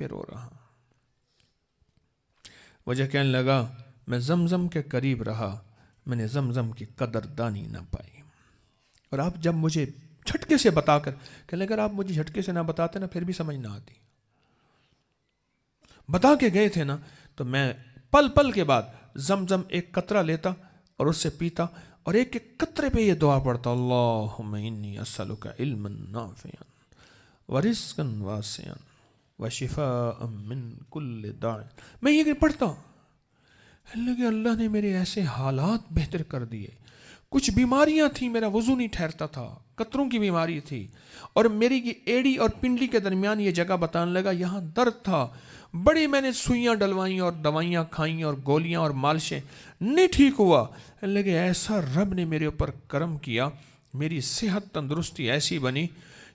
پہ رو رہا. وجہ کہنے لگا میں زمزم کے قریب رہا, میں نے زمزم کی قدردانی نہ پائی. اور آپ جب مجھے جھٹکے سے بتا کر کہنے لگا, اگر آپ مجھے جھٹکے سے نہ بتاتے نا پھر بھی سمجھ نہ آتی, بتا کے گئے تھے نا, تو میں پل پل کے بعد زمزم ایک قطرہ لیتا اور اس سے پیتا, اور ایک ایک قطرے پہ یہ دعا پڑھتا, اللہم انی اسألک علما نافعا ورزقا واسعا وشفاء من کل داء. میں یہ پڑھتا, اللہ نے میرے ایسے حالات بہتر کر دیے. کچھ بیماریاں تھیں, میرا وضو نہیں ٹھہرتا تھا, قطروں کی بیماری تھی, اور میری یہ ایڑی اور پنڈلی کے درمیان یہ جگہ بتانے لگا یہاں درد تھا, بڑی میں نے سوئیاں ڈلوائیں اور دوائیاں کھائیں اور گولیاں اور مالشیں, نہیں ٹھیک ہوا. لگے ایسا رب نے میرے اوپر کرم کیا, میری صحت تندرستی ایسی بنی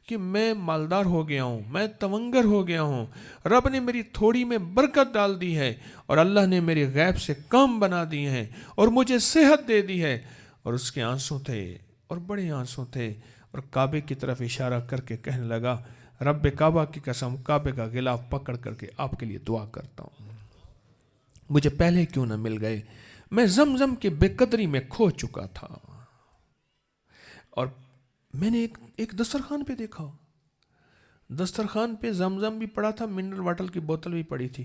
کہ میں مالدار ہو گیا ہوں, میں تونگر ہو گیا ہوں. رب نے میری تھوڑی میں برکت ڈال دی ہے, اور اللہ نے میری غیب سے کام بنا دیے ہیں, اور مجھے صحت دے دی ہے. اور اس کے آنسو تھے, اور بڑے آنسو تھے, اور کعبے کی طرف اشارہ کر کے کہنے لگا, رب کعبہ کی قسم, کعبے کا غلاف پکڑ کر کے آپ کے لیے دعا کرتا ہوں, مجھے پہلے کیوں نہ مل گئے. میں زمزم کی بے قدری میں کھو چکا تھا. اور میں نے ایک دسترخوان پہ دیکھا, دسترخوان پہ زمزم بھی پڑا تھا, منرل واٹر کی بوتل بھی پڑی تھی.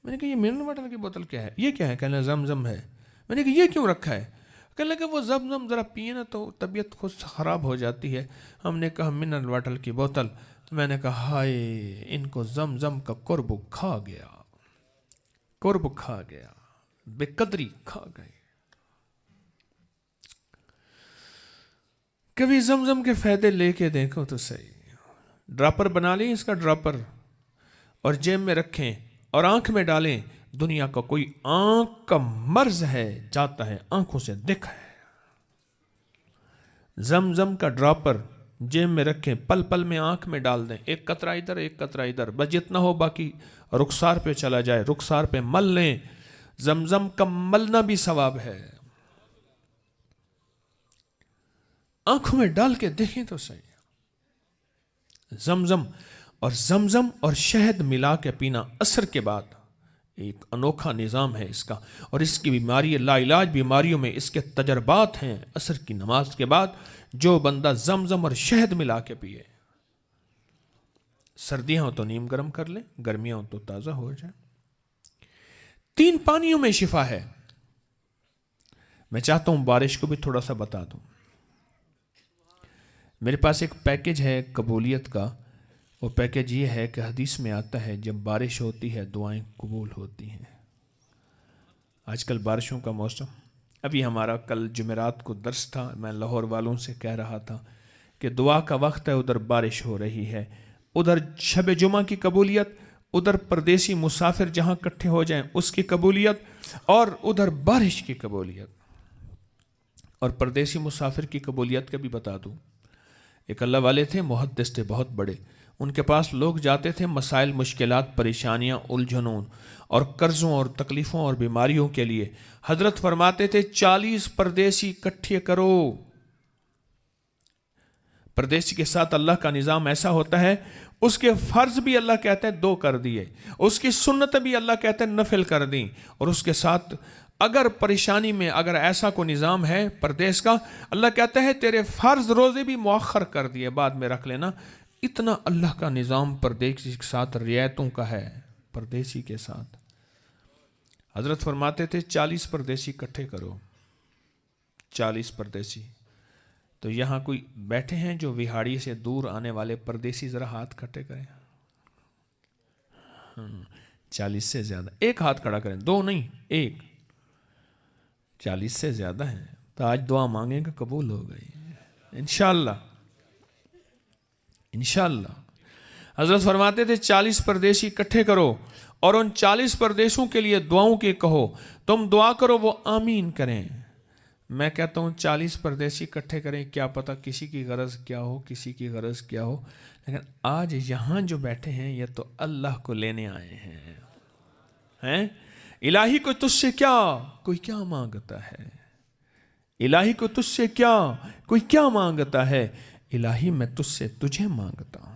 میں نے کہا یہ منرل واٹر کی بوتل کیا ہے, یہ کیا ہے؟ کہنے زمزم ہے. میں نے کہا یہ کیوں رکھا ہے؟ کہنے لگا وہ زمزم ذرا پیے نا تو طبیعت خود خراب ہو جاتی ہے. ہم نے کہا منرل واٹر کی بوتل. میں نے کہا ہائے, ان کو زمزم کا قرب کھا گیا, قرب کھا گیا, بے قدری کھا گئے. کبھی زمزم کے فائدے لے کے دیکھو تو صحیح. ڈراپر بنا لیں اس کا ڈراپر, اور جیب میں رکھیں اور آنکھ میں ڈالیں. دنیا کا کوئی آنکھ کا مرض ہے جاتا ہے, آنکھوں سے دکھ ہے. زمزم کا ڈراپر جیب میں رکھیں, پل پل میں آنکھ میں ڈال دیں, ایک قطرہ ادھر ایک قطرہ ادھر, بس جتنا ہو باقی رخسار پہ چلا جائے, رخسار پہ مل لیں. زمزم کا ملنا بھی ثواب ہے. آنکھوں میں ڈال کے دیکھیں تو صحیح. زمزم اور شہد ملا کے پینا عصر کے بعد, ایک انوکھا نظام ہے اس کا, اور اس کی بیماری لا علاج بیماریوں میں اس کے تجربات ہیں. عصر کی نماز کے بعد جو بندہ زمزم اور شہد ملا کے پیے, سردیاں ہوں تو نیم گرم کر لیں, گرمیاں ہوں تو تازہ ہو جائے. 3 پانیوں میں شفا ہے. میں چاہتا ہوں بارش کو بھی تھوڑا سا بتا دوں. میرے پاس ایک پیکج ہے قبولیت کا. وہ پیکج یہ ہے کہ حدیث میں آتا ہے جب بارش ہوتی ہے دعائیں قبول ہوتی ہیں. آج کل بارشوں کا موسم, ابھی ہمارا کل جمعرات کو درس تھا, میں لاہور والوں سے کہہ رہا تھا کہ دعا کا وقت ہے, ادھر بارش ہو رہی ہے, ادھر شب جمعہ کی قبولیت, ادھر پردیسی مسافر جہاں اکٹھے ہو جائیں اس کی قبولیت, اور ادھر بارش کی قبولیت. اور پردیسی مسافر کی قبولیت کا بھی بتا دوں. ایک اللہ والے تھے, محدث تھے بہت بڑے. ان کے پاس لوگ جاتے تھے مسائل, مشکلات, پریشانیاں, الجھنوں اور قرضوں اور تکلیفوں اور بیماریوں کے لیے. حضرت فرماتے تھے 40 پردیسی اکٹھے کرو. پردیسی کے ساتھ اللہ کا نظام ایسا ہوتا ہے, اس کے فرض بھی اللہ کہتے ہیں 2 کر دیے, اس کی سنت بھی اللہ کہتے ہیں نفل کر دیں, اور اس کے ساتھ اگر پریشانی میں اگر ایسا کو نظام ہے پردیس کا, اللہ کہتا ہے تیرے فرض روزے بھی مؤخر کر دیے, بعد میں رکھ لینا. اتنا اللہ کا نظام پردیسی کے ساتھ رعایتوں کا ہے. پردیسی کے ساتھ حضرت فرماتے تھے 40 پردیسی اکٹھے کرو. 40 پردیسی. تو یہاں کوئی بیٹھے ہیں جو وہاڑی سے دور آنے والے پردیسی, ذرا ہاتھ کھڑے کریں. 40 سے زیادہ, ایک ہاتھ کھڑا کریں, 2 نہیں, ایک. 40 سے زیادہ ہیں تو آج دعا مانگیں کہ قبول ہو گئی انشاءاللہ. انشاءاللہ. حضرت فرماتے تھے 40 پردیسی اکٹھے کرو, اور ان 40 پردیسوں کے لیے دعاؤں کے کہو. تم دعا کرو وہ آمین کریں. میں کہتا ہوں 40 پردیسی اکٹھے کریں, کیا پتہ کسی کی غرض کیا ہو, کسی کی غرض کیا ہو. لیکن آج یہاں جو بیٹھے ہیں یہ تو اللہ کو لینے آئے ہیں. الہی کو تجھ سے کیا, کوئی کیا مانگتا ہے. الہی کو تجھ سے کیا, کوئی کیا مانگتا ہے. الہی میں تجھ سے تجھے مانگتا ہوں.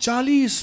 40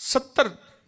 70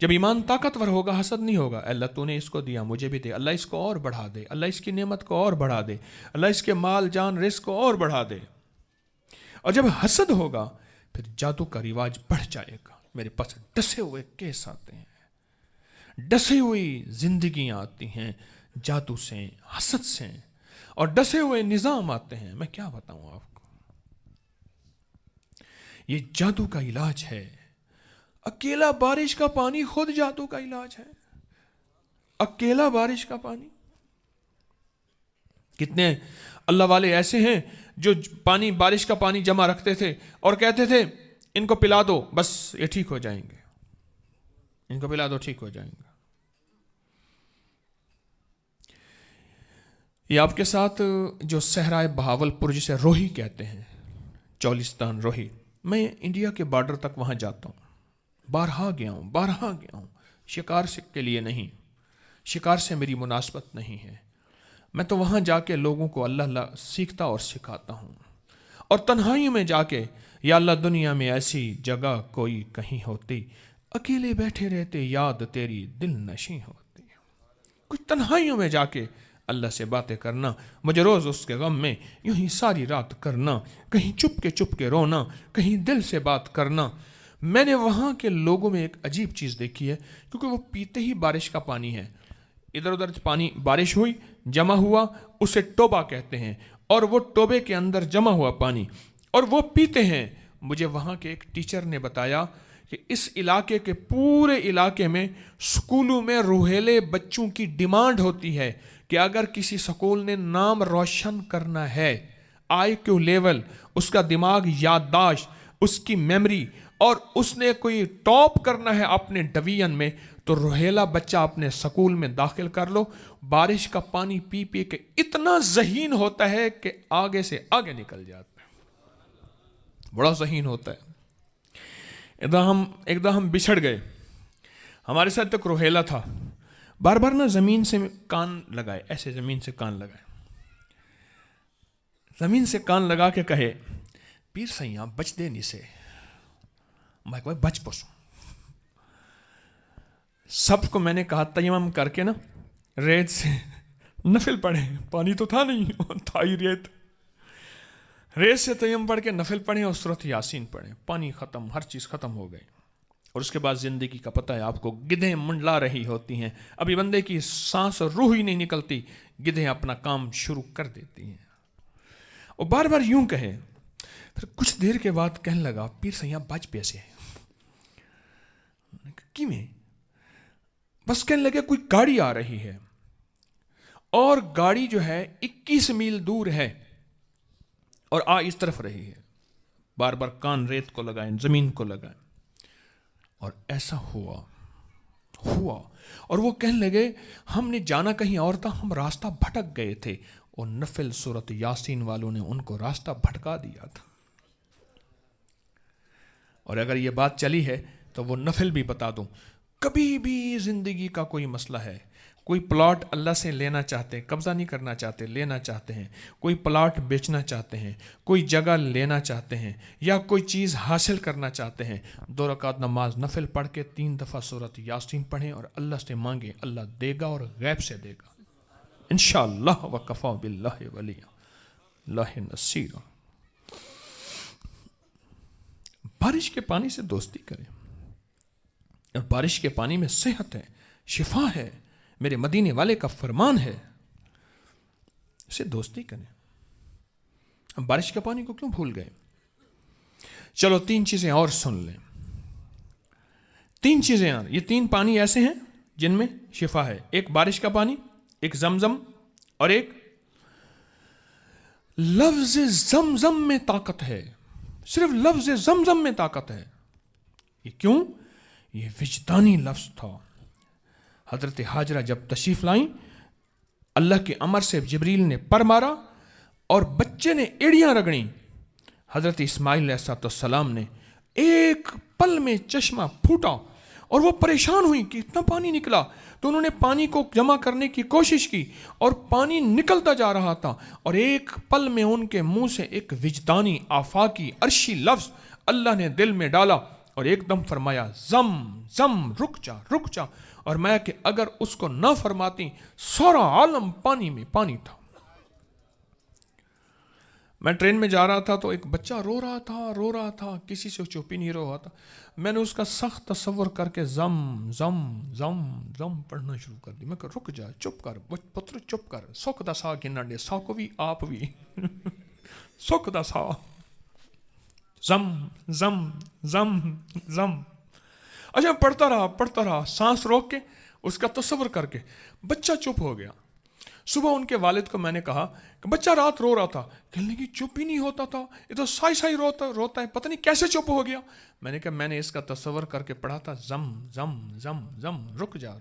جب ایمان طاقتور ہوگا حسد نہیں ہوگا، اللہ تو نے اس کو دیا مجھے بھی دے، اللہ اس کو اور بڑھا دے، اللہ اس کی نعمت کو اور بڑھا دے، اللہ اس کے مال جان رزق کو اور بڑھا دے۔ اور جب حسد ہوگا پھر جادو کا رواج بڑھ جائے گا، میرے پاس ڈسے ہوئے کیس آتے ہیں، ڈسے ہوئی زندگیاں آتی ہیں جادو سے، حسد سے، اور ڈسے ہوئے نظام آتے ہیں۔ میں کیا بتاؤں آپ کو، یہ جادو کا علاج ہے۔ اکیلا بارش کا پانی خود جادو کا علاج ہے، اکیلا بارش کا پانی۔ کتنے اللہ والے ایسے ہیں جو پانی، بارش کا پانی جمع رکھتے تھے اور کہتے تھے ان کو پلا دو بس یہ ٹھیک ہو جائیں گے، ان کو پلا دو ٹھیک ہو جائیں گے۔ یہ آپ کے ساتھ جو صحرائے بہاول پور جسے روہی کہتے ہیں، چولستان روہی، میں انڈیا کے بارڈر تک وہاں جاتا ہوں، بارہا گیا ہوں، شکار کے لیے نہیں، شکار سے میری مناسبت نہیں ہے، میں تو وہاں جا کے لوگوں کو اللہ سیکھتا اور سکھاتا ہوں، اور تنہائی میں جا کے یا اللہ دنیا میں ایسی جگہ کوئی کہیں ہوتی، اکیلے بیٹھے رہتے یاد تیری دل نشیں ہوتی، کچھ تنہائیوں میں جا کے اللہ سے باتیں کرنا، مجھے روز اس کے غم میں یوں ہی ساری رات کرنا، کہیں چپ کے رونا، کہیں دل سے بات کرنا۔ میں نے وہاں کے لوگوں میں ایک عجیب چیز دیکھی ہے، کیونکہ وہ پیتے ہی بارش کا پانی ہے، ادھر ادھر پانی بارش ہوئی جمع ہوا اسے ٹوبا کہتے ہیں، اور وہ ٹوبے کے اندر جمع ہوا پانی اور وہ پیتے ہیں۔ مجھے وہاں کے ایک ٹیچر نے بتایا کہ اس علاقے کے پورے علاقے میں سکولوں میں روہیلے بچوں کی ڈیمانڈ ہوتی ہے کہ اگر کسی سکول نے نام روشن کرنا ہے، آئی کیو لیول، اس کا دماغ، یادداشت، اس کی میمری، اور اس نے کوئی ٹاپ کرنا ہے اپنے ڈویژن میں، تو روہیلا بچہ اپنے سکول میں داخل کر لو۔ بارش کا پانی پی پی کے اتنا ذہین ہوتا ہے کہ آگے سے آگے نکل جاتا ہے، بڑا ذہین ہوتا ہے۔ ایک دم ہم بچھڑ گئے، ہمارے ساتھ ایک روہیلا تھا، بار بار نا زمین سے کان لگائے، ایسے زمین سے کان لگائے، زمین سے کان لگا کے کہے پیر سیاں بچ دے نہیں سے، میں کہ بچ پسوں۔ سب کو میں نے کہا تیمم کر کے نا ریت سے نفل پڑھے، پانی تو تھا نہیں، تھا ہی ریت، ریت سے تیمم پڑھ کے نفل پڑھیں اور سورۃ یاسین پڑھیں، پانی ختم، ہر چیز ختم ہو گئی۔ اور اس کے بعد زندگی کا پتہ ہے آپ کو، گدھیں منڈلا رہی ہوتی ہیں، ابھی بندے کی سانس اور روح ہی نہیں نکلتی، گدھیں اپنا کام شروع کر دیتی ہیں۔ اور بار بار یوں کہے، پھر کچھ دیر کے بعد کہنے لگا پیر سیاں بچ پیسے، کیویں؟ بس کہنے لگے کوئی گاڑی آ رہی ہے اور گاڑی جو ہے 21 میل دور ہے اور آ اس طرف رہی ہے، بار بار کان ریت کو لگائیں، زمین کو لگائیں، اور ایسا ہوا اور وہ کہنے لگے ہم نے جانا کہیں اور تھا، ہم راستہ بھٹک گئے تھے، اور نفل سورۃ یاسین والوں نے ان کو راستہ بھٹکا دیا تھا۔ اور اگر یہ بات چلی ہے تو وہ نفل بھی بتا دوں، کبھی بھی زندگی کا کوئی مسئلہ ہے، کوئی پلاٹ اللہ سے لینا چاہتے ہیں، قبضہ نہیں کرنا چاہتے، لینا چاہتے ہیں، کوئی پلاٹ بیچنا چاہتے ہیں، کوئی جگہ لینا چاہتے ہیں، یا کوئی چیز حاصل کرنا چاہتے ہیں، 2 رکعت نماز نفل پڑھ کے 3 دفعہ سورۃ یاسین پڑھیں اور اللہ سے مانگیں، اللہ دے گا اور غیب سے دے گا انشاءاللہ، وکفا باللہ ولیا، اللہ نصیر۔ بارش کے پانی سے دوستی کریں، اور بارش کے پانی میں صحت ہے، شفا ہے، میرے مدینے والے کا فرمان ہے، اسے دوستی کریں۔ ہم بارش کے پانی کو کیوں بھول گئے؟ چلو 3 چیزیں اور سن لیں، 3 چیزیں اور، یہ 3 پانی ایسے ہیں جن میں شفا ہے، ایک بارش کا پانی، ایک زمزم، اور ایک لفظ زمزم میں طاقت ہے، صرف لفظ زمزم میں طاقت ہے۔ یہ کیوں؟ یہ وجدانی لفظ تھا۔ حضرت ہاجرہ جب تشریف لائیں، اللہ کے امر سے جبریل نے پر مارا اور بچے نے ایڑیاں رگڑیں، حضرت اسماعیل علیہ السلام نے ایک پل میں چشمہ پھوٹا اور وہ پریشان ہوئی کہ اتنا پانی نکلا، تو انہوں نے پانی کو جمع کرنے کی کوشش کی اور پانی نکلتا جا رہا تھا، اور ایک پل میں ان کے منہ سے ایک وجدانی آفاقی عرشی لفظ اللہ نے دل میں ڈالا، اور ایک دم فرمایا زم زم رک جا، اور میں کہ اگر اس کو نہ فرماتی سارا عالم پانی میں پانی تھا۔ میں ٹرین میں جا رہا تھا تو ایک بچہ رو رہا تھا، کسی سے چپ ہی نہیں رہا تھا۔ میں نے اس کا سخت تصور کر کے زم زم زم زم پڑھنا شروع کر دی۔ میں کہ رک جا، چپ کر پتر، چپ کر، سکھ دا سا گنن دے، سا کو بھی آپ بھی سکھ دا سا، زم زم زم زم۔ اچھا پڑھتا رہا، سانس روک کے، اس کا تصور کر کے، بچہ چپ ہو گیا۔ صبح ان کے والد کو میں نے کہا کہ بچہ رات رو رہا تھا، کہنے لگی چپ ہی نہیں ہوتا تھا، یہ تو سائی روتا ہے، پتہ نہیں کیسے چپ ہو گیا۔ میں نے کہا میں نے اس کا تصور کر کے پڑھا تھا، زم زم زم زم، رک جا،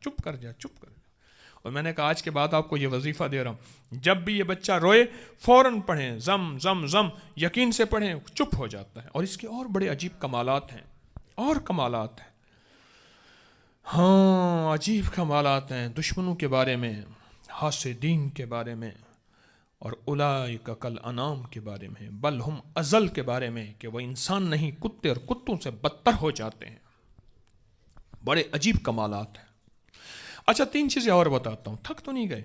چپ کر جا۔ اور میں نے کہا آج کے بعد آپ کو یہ وظیفہ دے رہا ہوں، جب بھی یہ بچہ روئے فوراً پڑھیں زم زم زم، یقین سے پڑھیں، چپ ہو جاتا ہے۔ اور اس کے اور بڑے عجیب کمالات ہیں، ہاں عجیب کمالات ہیں، دشمنوں کے بارے میں، حاسدین کے بارے میں، اور اولئک کالانعام کے بارے میں، بل ہم اضل کے بارے میں، کہ وہ انسان نہیں کتے اور کتوں سے بدتر ہو جاتے ہیں۔ بڑے عجیب کمالات ہیں۔ اچھا 3 چیزیں اور بتاتا ہوں، تھک تو نہیں گئے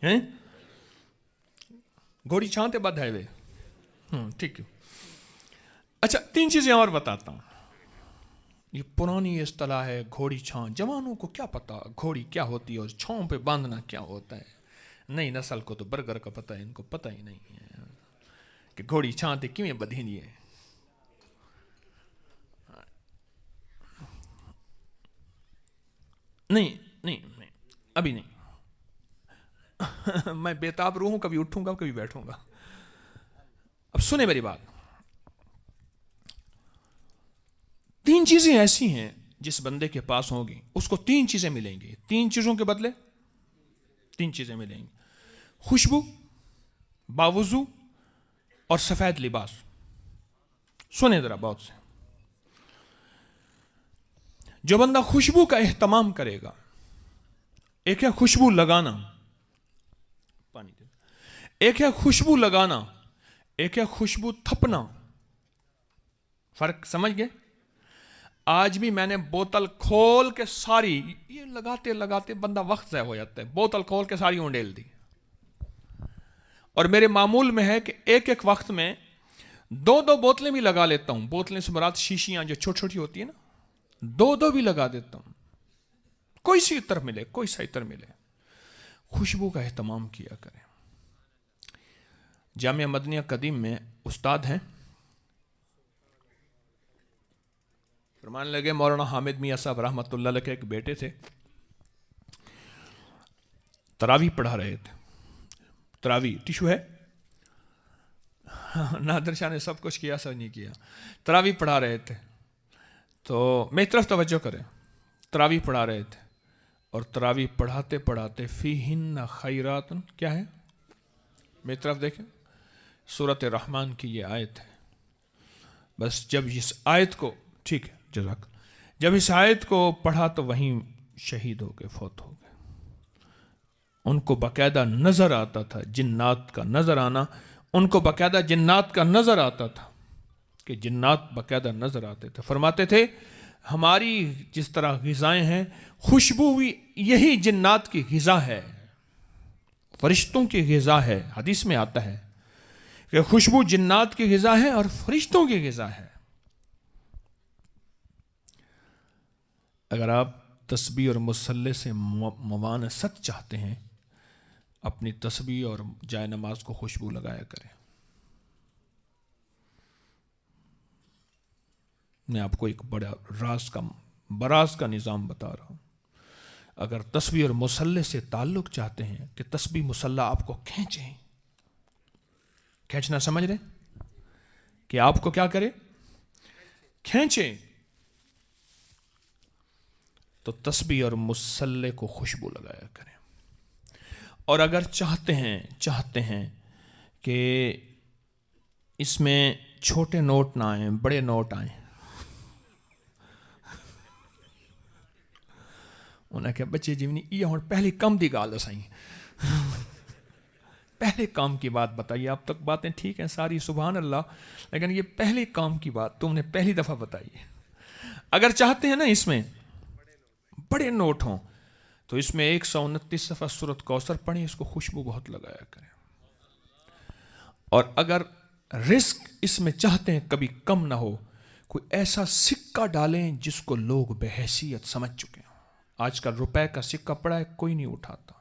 ہیں؟ گھوڑی چھانتے بد ہے وے، ٹھیک ہے۔ اچھا 3 چیزیں اور بتاتا ہوں۔ یہ پرانی اصطلاح ہے گھوڑی چھان، جوانوں کو کیا پتا گھوڑی کیا ہوتی ہے اور چھاؤں پہ باندھنا کیا ہوتا ہے۔ نئی نسل کو تو برگر کا پتہ ہے، ان کو پتہ ہی نہیں ہے کہ گھوڑی چھانتے کیوں بدھی ہے۔ نہیں ابھی نہیں، میں بےتاب روح ہوں، کبھی اٹھوں گا کبھی بیٹھوں گا۔ اب سنیں میری بات، 3 چیزیں ایسی ہیں جس بندے کے پاس ہوں گی اس کو 3 چیزیں ملیں گی، 3 چیزوں کے بدلے 3 چیزیں ملیں گی: خوشبو، باوضو اور سفید لباس۔ سنیں ذرا بہت سے، جو بندہ خوشبو کا اہتمام کرے گا، ایک ہے خوشبو لگانا، ایک ہے خوشبو لگانا، ایک ہے خوشبو تھپنا۔ فرق سمجھ گئے؟ آج بھی میں نے بوتل کھول کے ساری، یہ لگاتے بندہ وقت ضائع ہو جاتا ہے، بوتل کھول کے ساری اونڈیل دی۔ اور میرے معمول میں ہے کہ ایک وقت میں 2 بوتلیں بھی لگا لیتا ہوں۔ بوتلیں سے مراد شیشیاں جو چھوٹی چھوٹی ہوتی ہیں نا، 2 بھی لگا دیتا ہوں، کوئی سی عطر ملے، کوئی سا عطر ملے۔ خوشبو کا اہتمام کیا کریں۔ جامعہ مدنیہ قدیم میں استاد ہیں، فرمانے لگے مولانا حامد میاں صاحب رحمۃ اللہ علیہ کے ایک بیٹے تھے، تراویح پڑھا رہے تھے۔ تراویح ٹیشو ہے، نادر شاہ نے سب کچھ کیا، سب نہیں کیا۔ تراویح پڑھا رہے تھے تو میری طرف توجہ کریں، تراویح پڑھا رہے تھے، اور تراویح پڑھاتے پڑھاتے فیہن خیرات، کیا ہے؟ میری طرف دیکھیں، سورۃ الرحمن کی یہ آیت ہے۔ بس جب اس آیت کو، ٹھیک ہے جزاک، جب اس آیت کو پڑھا تو وہیں شہید ہو گئے، فوت ہو گئے۔ ان کو باقاعدہ نظر آتا تھا، جنات کا نظر آنا، ان کو باقاعدہ جنات کا نظر آتا تھا، کہ جنات باقاعدہ نظر آتے تھے۔ فرماتے تھے ہماری جس طرح غذائیں ہیں، خوشبو بھی یہی جنات کی غذا ہے، فرشتوں کی غذا ہے۔ حدیث میں آتا ہے کہ خوشبو جنات کی غذا ہے اور فرشتوں کی غذا ہے۔ اگر آپ تسبیح اور مصلی سے موانست چاہتے ہیں، اپنی تسبیح اور جائے نماز کو خوشبو لگایا کریں۔ میں آپ کو ایک بڑا براز کا نظام بتا رہا ہوں۔ اگر تسبیح اور مصلی سے تعلق چاہتے ہیں کہ تسبیح مصلی آپ کو کھینچیں، کھینچنا سمجھ رہے کہ آپ کو کیا کرے؟ کھینچیں، تو تسبیح اور مصلی کو خوشبو لگایا کریں۔ اور اگر چاہتے ہیں کہ اس میں چھوٹے نوٹ نہ آئیں، بڑے نوٹ آئیں، انہیں کہا بچے جی نہیں، یہ ہوں پہلی کم دی گال دسائیں، پہلے کام کی بات بتائی. اب تک باتیں ٹھیک ہیں ساری سبحان اللہ, لیکن یہ پہلے کام کی بات تم نے پہلی دفعہ بتائی ہے. اگر چاہتے ہیں نا اس میں بڑے نوٹ ہوں تو اس میں 129 صفحہ سورۃ کوثر پڑھیں, اس کو خوشبو بہت لگایا کریں. اور اگر رزق اس میں چاہتے ہیں کبھی کم نہ ہو, کوئی ایسا سکہ ڈالیں جس کو لوگ بے حیثیت سمجھ چکے ہوں. آج کل روپے کا سکہ پڑا ہے, کوئی نہیں اٹھاتا.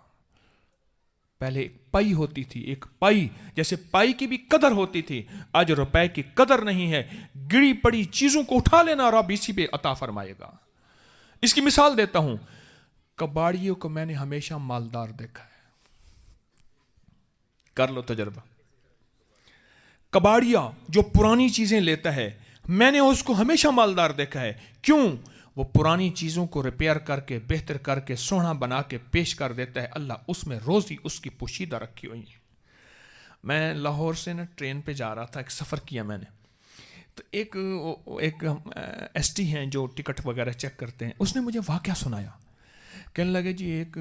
پہلے ایک پائی ہوتی تھی, ایک پائی, جیسے پائی کی بھی قدر ہوتی تھی. آج روپے کی قدر نہیں ہے. گری پڑی چیزوں کو اٹھا لینا, رب اسی پہ عطا فرمائے گا. اس کی مثال دیتا ہوں, کباڑیوں کو میں نے ہمیشہ مالدار دیکھا ہے. کر لو تجربہ. کباڑیا جو پرانی چیزیں لیتا ہے, میں نے اس کو ہمیشہ مالدار دیکھا ہے. کیوں؟ وہ پرانی چیزوں کو ریپیئر کر کے, بہتر کر کے, سونا بنا کے پیش کر دیتا ہے. اللہ اس میں روزی اس کی پوشیدہ رکھی ہوئی ہے. میں لاہور سے نا ٹرین پہ جا رہا تھا, ایک سفر کیا میں نے, تو ایک ایس ٹی ہیں جو ٹکٹ وغیرہ چیک کرتے ہیں, اس نے مجھے واقعہ سنایا. کہنے لگے جی ایک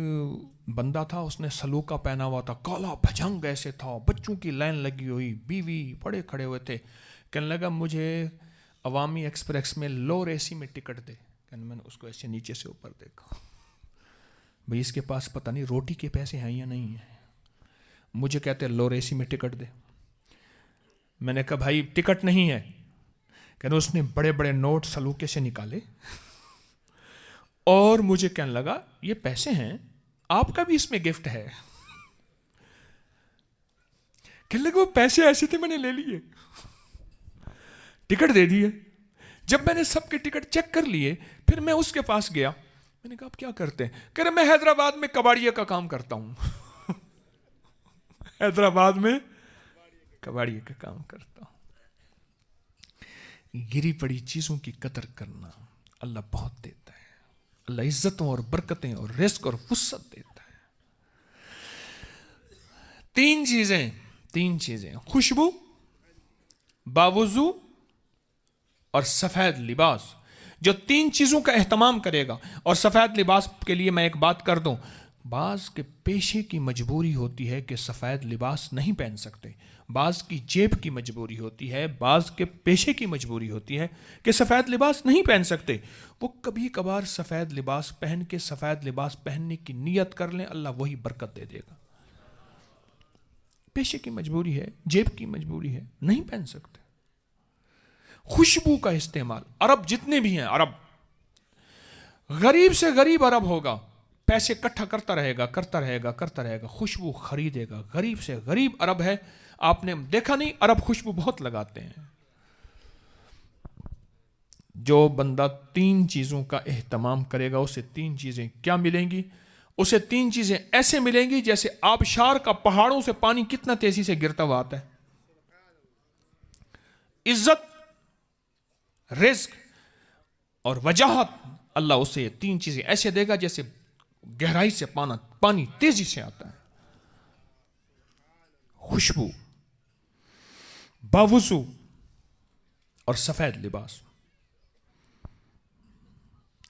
بندہ تھا, اس نے سلوکا پہنا ہوا تھا, کالا بھجنگ ایسے تھا, بچوں کی لائن لگی ہوئی, بیوی بڑے کھڑے ہوئے تھے. کہنے لگا مجھے عوامی ایکسپریس میں لوور اے سی میں ٹکٹ دے. کہنے میں نے اس کو ایسے نیچے سے اوپر دیکھا, بھئی اس کے پاس پتہ نہیں روٹی کے پیسے ہیں یا نہیں ہیں. مجھے کہتے لوور اے سی میں ٹکٹ دے. میں نے کہا بھائی ٹکٹ نہیں ہے. کہنے اس نے بڑے بڑے نوٹ سلوکے سے نکالے اور مجھے کہنے لگا یہ پیسے ہیں, آپ کا بھی اس میں گفٹ ہے. کہنے لگا وہ پیسے ایسے تھے, میں نے لے لیے, ٹکٹ دے دیے. جب میں نے سب کے ٹکٹ چیک کر لیے, پھر میں اس کے پاس گیا. میں نے کہا آپ کیا کرتے ہیں؟ کہہ رہے میں حیدرآباد میں کباڑیا کا کام کرتا ہوں. حیدرآباد میں کباڑیا کا کام کرتا ہوں. گری پڑی چیزوں کی قدر کرنا, اللہ بہت دیتا ہے. اللہ عزتوں اور برکتیں اور رزق اور وسعت دیتا ہے. تین چیزیں خوشبو, باوضو اور سفید لباس. جو تین چیزوں کا اہتمام کرے گا. اور سفید لباس کے لیے میں ایک بات کر دوں, بعض کے پیشے کی مجبوری ہوتی ہے کہ سفید لباس نہیں پہن سکتے, بعض کی جیب کی مجبوری ہوتی ہے, بعض کے پیشے کی مجبوری ہوتی ہے کہ سفید لباس نہیں پہن سکتے. وہ کبھی کبھار سفید لباس پہن کے سفید لباس پہننے کی نیت کر لیں, اللہ وہی برکت دے دے گا. پیشے کی مجبوری ہے, جیب کی مجبوری ہے, نہیں پہن سکتے. خوشبو کا استعمال, عرب جتنے بھی ہیں, عرب غریب سے غریب عرب ہوگا, پیسے اکٹھا کرتا رہے گا, خوشبو خریدے گا. غریب سے غریب عرب ہے, آپ نے دیکھا نہیں, عرب خوشبو بہت لگاتے ہیں. جو بندہ تین چیزوں کا اہتمام کرے گا اسے تین چیزیں کیا ملیں گی؟ اسے تین چیزیں ایسے ملیں گی جیسے آبشار کا پہاڑوں سے پانی کتنا تیزی سے گرتا ہوا آتا ہے. عزت, رزق اور وجاہت, اللہ اسے یہ تین چیزیں ایسے دے گا جیسے گہرائی سے پانی تیزی سے آتا ہے. خوشبو, باوضو اور سفید لباس.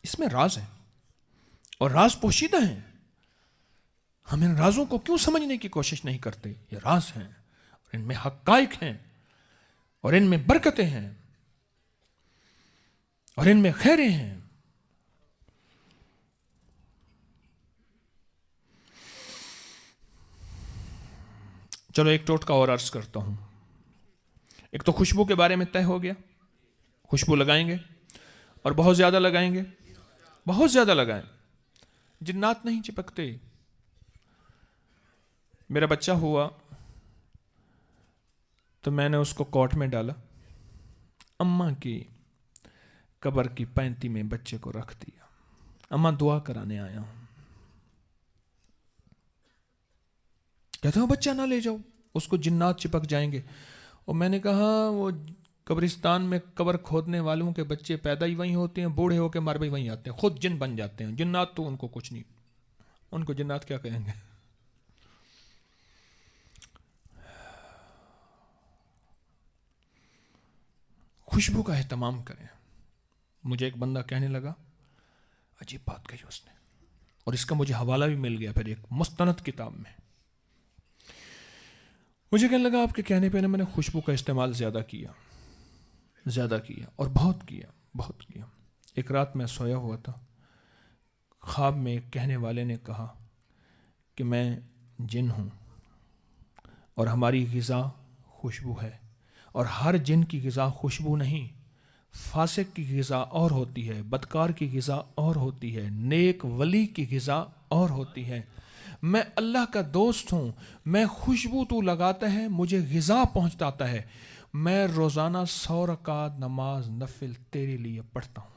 اس میں راز ہے اور راز پوشیدہ ہیں. ہم ان رازوں کو کیوں سمجھنے کی کوشش نہیں کرتے؟ یہ راز ہیں اور ان میں حقائق ہیں اور ان میں برکتیں ہیں اور ان میں خیریں ہیں. چلو ایک ٹوٹکا اور عرض کرتا ہوں. ایک تو خوشبو کے بارے میں طے ہو گیا, خوشبو لگائیں گے اور بہت زیادہ لگائیں گے, بہت زیادہ لگائیں. جنات نہیں چپکتے. میرا بچہ ہوا تو میں نے اس کو کوٹ میں ڈالا, اماں کی قبر کی 35 میں بچے کو رکھ دیا, اماں دعا کرانے آیا ہوں. کہتے ہو بچہ نہ لے جاؤ, اس کو جنات چپک جائیں گے. اور میں نے کہا وہ قبرستان میں قبر کھودنے والوں کے بچے پیدا ہی وہیں ہوتے ہیں, بوڑھے ہو کے مر بھی وہیں آتے ہیں, خود جن بن جاتے ہیں. جنات تو ان کو کچھ نہیں, ان کو جنات کیا کہیں گے. خوشبو کا اہتمام کریں. مجھے ایک بندہ کہنے لگا, عجیب بات کہی اس نے, اور اس کا مجھے حوالہ بھی مل گیا پھر ایک مستند کتاب میں. مجھے کہنے لگا آپ کے کہنے پہ میں نے خوشبو کا استعمال زیادہ کیا اور بہت کیا. ایک رات میں سویا ہوا تھا، خواب میں ایک کہنے والے نے کہا کہ میں جن ہوں اور ہماری غذا خوشبو ہے، اور ہر جن کی غذا خوشبو نہیں. فاسق کی غذا اور ہوتی ہے، بدکار کی غذا اور ہوتی ہے، نیک ولی کی غذا اور ہوتی ہے. میں اللہ کا دوست ہوں، میں خوشبو تو لگاتا ہے، مجھے غذا پہنچاتا ہے. میں روزانہ 100 رکعت نماز نفل تیرے لیے پڑھتا ہوں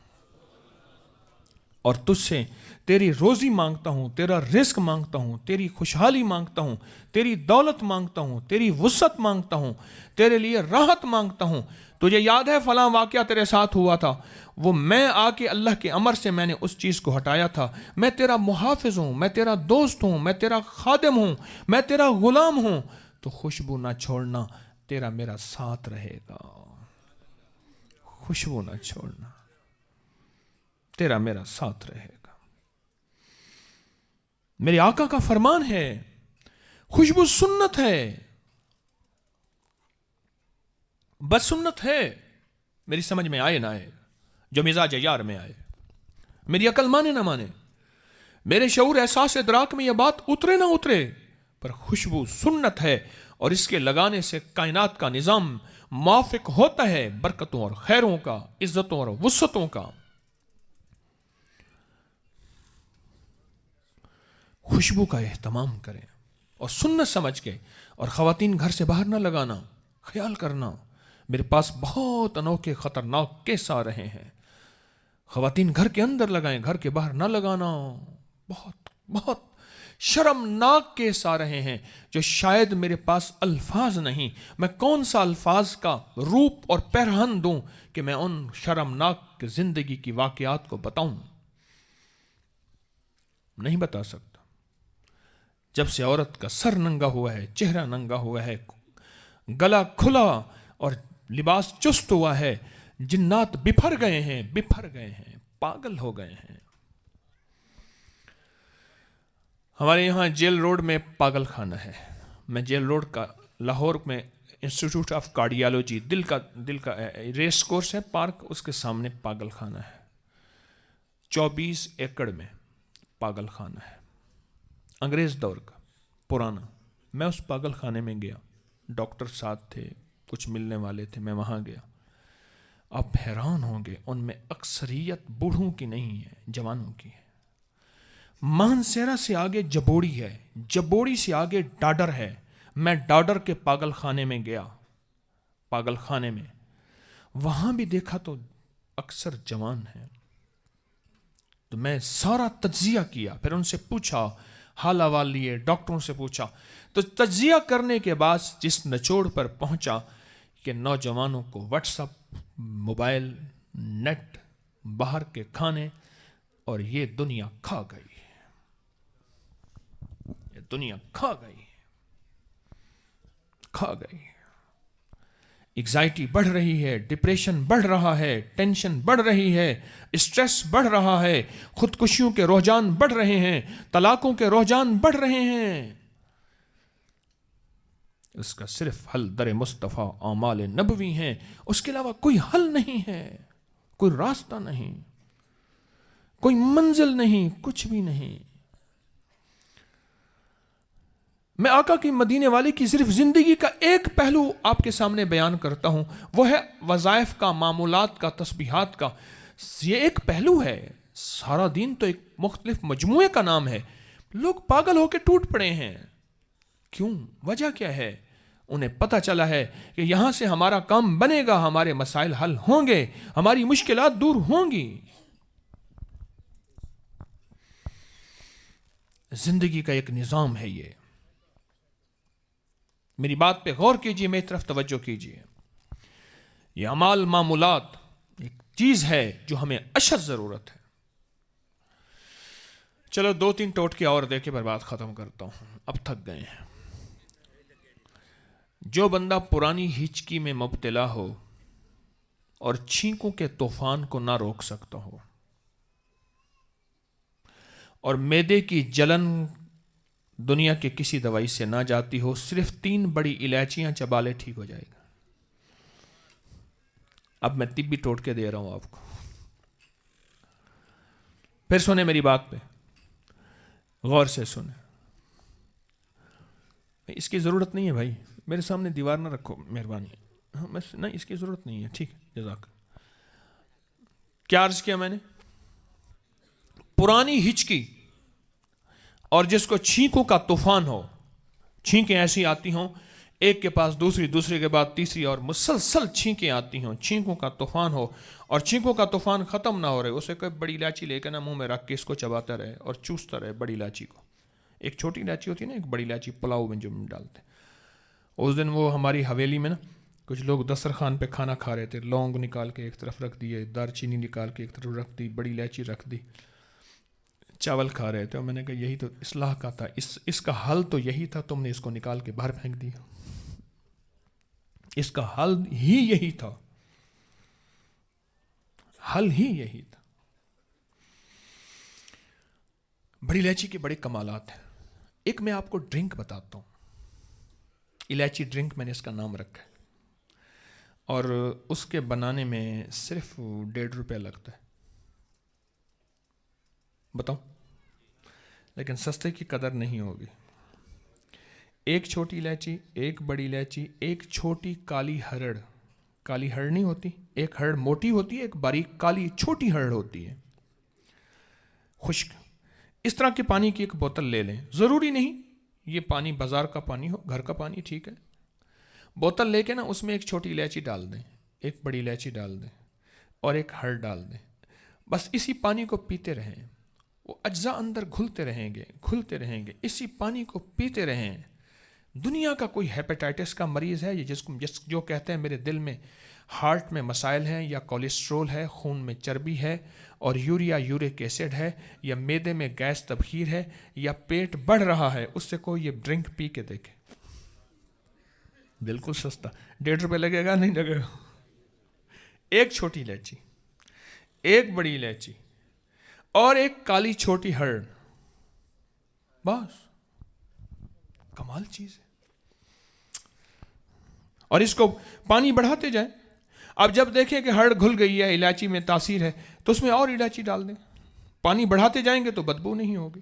اور تجھ سے تیری روزی مانگتا ہوں، تیرا رزق مانگتا ہوں، تیری خوشحالی مانگتا ہوں، تیری دولت مانگتا ہوں، تیری وسعت مانگتا ہوں، تیرے لیے راحت مانگتا ہوں. تجھے یاد ہے فلاں واقعہ تیرے ساتھ ہوا تھا، وہ میں آ کے اللہ کے امر سے میں نے اس چیز کو ہٹایا تھا. میں تیرا محافظ ہوں، میں تیرا دوست ہوں، میں تیرا خادم ہوں، میں تیرا غلام ہوں. تو خوشبو نہ چھوڑنا، تیرا میرا ساتھ رہے گا. خوشبو نہ چھوڑنا، تیرا میرا ساتھ رہے گا. میرے آقا کا فرمان ہے، خوشبو سنت ہے، بس سنت ہے. میری سمجھ میں آئے نہ آئے، جو مزاج یار میں آئے، میری عقل مانے نہ مانے، میرے شعور احساس ادراک میں یہ بات اترے نہ اترے، پر خوشبو سنت ہے، اور اس کے لگانے سے کائنات کا نظام موافق ہوتا ہے برکتوں اور خیروں کا، عزتوں اور وسعتوں کا. خوشبو کا اہتمام کریں اور سنت سمجھ کے. اور خواتین گھر سے باہر نہ لگانا، خیال کرنا. میرے پاس بہت انوکھے خطرناک کیس آ رہے ہیں. خواتین گھر کے اندر لگائیں، گھر کے باہر نہ لگانا. بہت شرمناک کیس آ رہے ہیں جو شاید میرے پاس الفاظ نہیں. میں کون سا الفاظ کا روپ اور پیرہن دوں کہ میں ان شرمناک زندگی کی واقعات کو بتاؤں؟ نہیں بتا سکتا. جب سے عورت کا سر ننگا ہوا ہے، چہرہ ننگا ہوا ہے، گلا کھلا اور لباس چست ہوا ہے، جنات بپھر گئے ہیں، پاگل ہو گئے ہیں. ہمارے یہاں جیل روڈ میں پاگل خانہ ہے. میں جیل روڈ کا لاہور میں انسٹیٹیوٹ آف کارڈیالوجی، دل کا ریس کورس ہے پارک، اس کے سامنے پاگل خانہ ہے. 24 ایکڑ میں پاگل خانہ ہے، انگریز دور کا پرانا. میں اس پاگل خانے میں گیا، ڈاکٹر ساتھ تھے، کچھ ملنے والے تھے، میں وہاں گیا. آپ حیران ہوں گے، ان میں اکثریت بوڑھوں کی نہیں ہے، جوانوں کی ہے. مانسیرا سے آگے جبوڑی ہے، جبوڑی سے آگے ڈاڈر ہے. میں ڈاڈر کے پاگل خانے میں گیا، پاگل خانے میں وہاں بھی دیکھا تو اکثر جوان ہیں. تو میں سارا تجزیہ کیا، پھر ان سے پوچھا، حال احوال لیے، ڈاکٹروں سے پوچھا. تو تجزیہ کرنے کے بعد جس نچوڑ پر پہنچا کہ نوجوانوں کو واٹس اپ، موبائل، نیٹ، باہر کے کھانے، اور یہ دنیا کھا گئی. یہ دنیا کھا گئی. ایگزائٹی بڑھ رہی ہے، ڈپریشن بڑھ رہا ہے، ٹینشن بڑھ رہی ہے، اسٹریس بڑھ رہا ہے، خودکشیوں کے رجحان بڑھ رہے ہیں، طلاقوں کے رجحان بڑھ رہے ہیں. اس کا صرف حل در مصطفیٰ اعمال نبوی ہیں، اس کے علاوہ کوئی حل نہیں ہے، کوئی راستہ نہیں، کوئی منزل نہیں، کچھ بھی نہیں. میں آقا کی مدینے والی کی صرف زندگی کا ایک پہلو آپ کے سامنے بیان کرتا ہوں، وہ ہے وظائف کا، معمولات کا، تسبیحات کا. یہ ایک پہلو ہے، سارا دین تو ایک مختلف مجموعے کا نام ہے. لوگ پاگل ہو کے ٹوٹ پڑے ہیں. کیوں؟ وجہ کیا ہے؟ انہیں پتہ چلا ہے کہ یہاں سے ہمارا کام بنے گا، ہمارے مسائل حل ہوں گے، ہماری مشکلات دور ہوں گی. زندگی کا ایک نظام ہے یہ. میری بات پہ غور کیجئے، میری طرف توجہ کیجئے. یہ اعمال معمولات ایک چیز ہے جو ہمیں اشد ضرورت ہے. چلو 2-3 ٹوٹکے اور دے کے بات ختم کرتا ہوں، اب تھک گئے ہیں. جو بندہ پرانی ہچکی میں مبتلا ہو اور چھینکوں کے طوفان کو نہ روک سکتا ہو، اور معدے کی جلن دنیا کے کسی دوائی سے نہ جاتی ہو، صرف 3 بڑی الائچیاں چبا لے، ٹھیک ہو جائے گا۔ اب میں طبی ٹوٹکے دے رہا ہوں آپ کو، پھر سنیں میری بات پہ غور سے سنیں۔ اس کی ضرورت نہیں ہے بھائی، میرے سامنے دیوار نہ رکھو مہربانی، نہیں اس کی ضرورت نہیں ہے، ٹھیک ہے، جزاک۔ کیا عرض کیا میں نے؟ پرانی ہچکی اور جس کو چھینکوں کا طوفان ہو، چھینکیں ایسی آتی ہوں ایک کے پاس دوسری، دوسرے کے بعد تیسری، اور مسلسل چھینکیں آتی ہوں، چھینکوں کا طوفان ہو، اور چھینکوں کا طوفان ختم نہ ہو رہے، اسے کوئی بڑی الائچی لے کے نا منہ میں رکھ کے اس کو چباتا رہے اور چوستا رہے بڑی الائچی کو۔ ایک چھوٹی الائچی ہوتی ہے نا، ایک بڑی الائچی پلاؤ میں جو ڈالتے ہیں۔ اس دن وہ ہماری حویلی میں نا کچھ لوگ دسترخوان پہ کھانا کھا رہے تھے، لونگ نکال کے ایک طرف رکھ دیے، دار چینی نکال کے ایک طرف رکھ دی، بڑی الائچی رکھ دی، چاول کھا رہے تھے، اور میں نے کہا یہی تو اصلاح کا تھا، اس کا حل تو یہی تھا، تم نے اس کو نکال کے باہر پھینک دیا، اس کا حل ہی یہی تھا، حل ہی یہی تھا۔ بڑی الائچی کے بڑے کمالات ہیں۔ ایک میں آپ کو ڈرنک بتاتا ہوں، الائچی ڈرنک میں نے اس کا نام رکھا ہے، اور اس کے بنانے میں صرف 1.5 روپے لگتا ہے، بتاؤ، لیکن سستے کی قدر نہیں ہوگی۔ ایک چھوٹی الائچی، ایک بڑی الائچی، ایک چھوٹی کالی ہرڑ، کالی ہرڑ نہیں ہوتی، ایک ہرڑ موٹی ہوتی ہے، ایک باریک کالی چھوٹی ہرڑ ہوتی ہے، خشک۔ اس طرح کے پانی کی ایک بوتل لے لیں، ضروری نہیں یہ پانی بازار کا پانی ہو، گھر کا پانی ٹھیک ہے۔ بوتل لے کے نا اس میں ایک چھوٹی الائچی ڈال دیں، ایک بڑی الائچی ڈال دیں، اور ایک ہرڑ ڈال دیں، بس اسی پانی کو پیتے رہیں، وہ اجزاء اندر گھلتے رہیں گے، گھلتے رہیں گے، اسی پانی کو پیتے رہیں۔ دنیا کا کوئی ہیپیٹائٹس کا مریض ہے، یہ جو کہتے ہیں میرے دل میں ہارٹ میں مسائل ہیں، یا کولیسٹرول ہے، خون میں چربی ہے، اور یورک ایسڈ ہے، یا معدے میں گیس تبخیر ہے، یا پیٹ بڑھ رہا ہے، اس سے کوئی یہ ڈرنک پی کے دیکھے، بالکل سستا، 1.5 روپے لگے گا، نہیں لگے گا۔ ایک چھوٹی الائچی، ایک بڑی الائچی، اور ایک کالی چھوٹی ہرڑ، بس کمال چیز ہے۔ اور اس کو پانی بڑھاتے جائیں، اب جب دیکھیں کہ ہرڑ گھل گئی ہے، الائچی میں تاثیر ہے، تو اس میں اور الائچی ڈال دیں، پانی بڑھاتے جائیں گے تو بدبو نہیں ہوگی،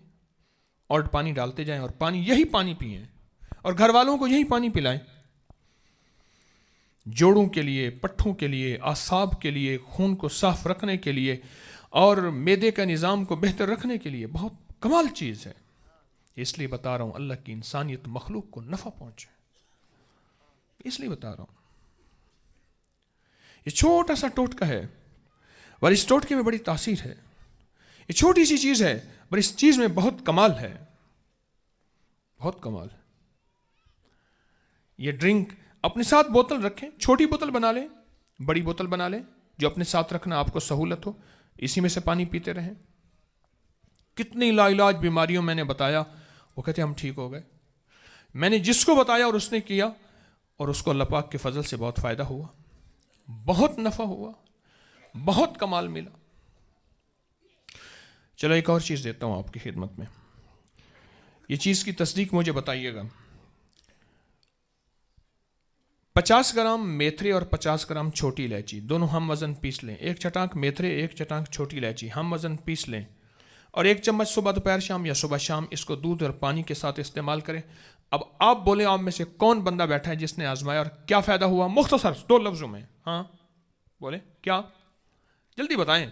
اور پانی ڈالتے جائیں، اور یہی پانی پئیں، اور گھر والوں کو یہی پانی پلائیں۔ جوڑوں کے لیے، پٹھوں کے لیے، اعصاب کے لیے، خون کو صاف رکھنے کے لیے، اور معدے کا نظام کو بہتر رکھنے کے لیے بہت کمال چیز ہے۔ اس لیے بتا رہا ہوں، اللہ کی انسانیت مخلوق کو نفع پہنچے، اس لیے بتا رہا ہوں۔ یہ چھوٹا سا ٹوٹکا ہے، اور اس ٹوٹکے میں بڑی تاثیر ہے۔ یہ چھوٹی سی چیز ہے، پر اس چیز میں بہت کمال ہے، بہت کمال ہے۔ یہ ڈرنک اپنے ساتھ بوتل رکھیں، چھوٹی بوتل بنا لیں، بڑی بوتل بنا لیں، جو اپنے ساتھ رکھنا آپ کو سہولت ہو، اسی میں سے پانی پیتے رہیں۔ کتنی لا علاج بیماریوں میں نے بتایا، وہ کہتے ہم ٹھیک ہو گئے۔ میں نے جس کو بتایا اور اس نے کیا، اور اس کو اللہ پاک کے فضل سے بہت فائدہ ہوا، بہت نفع ہوا، بہت کمال ملا۔ چلو ایک اور چیز دیتا ہوں آپ کی خدمت میں، یہ چیز کی تصدیق مجھے بتائیے گا۔ 50 گرام میتھرے اور 50 گرام چھوٹی الائچی دونوں ہم وزن پیس لیں، ایک چٹانک میتھرے، ایک چٹانک چھوٹی الائچی ہم وزن پیس لیں، اور 1 چمچ صبح دوپہر شام یا صبح شام اس کو دودھ اور پانی کے ساتھ استعمال کریں۔ اب آپ بولیں، آپ میں سے کون بندہ بیٹھا ہے جس نے آزمایا اور کیا فائدہ ہوا؟ مختصر 2 لفظوں میں، ہاں بولیں کیا، جلدی بتائیں۔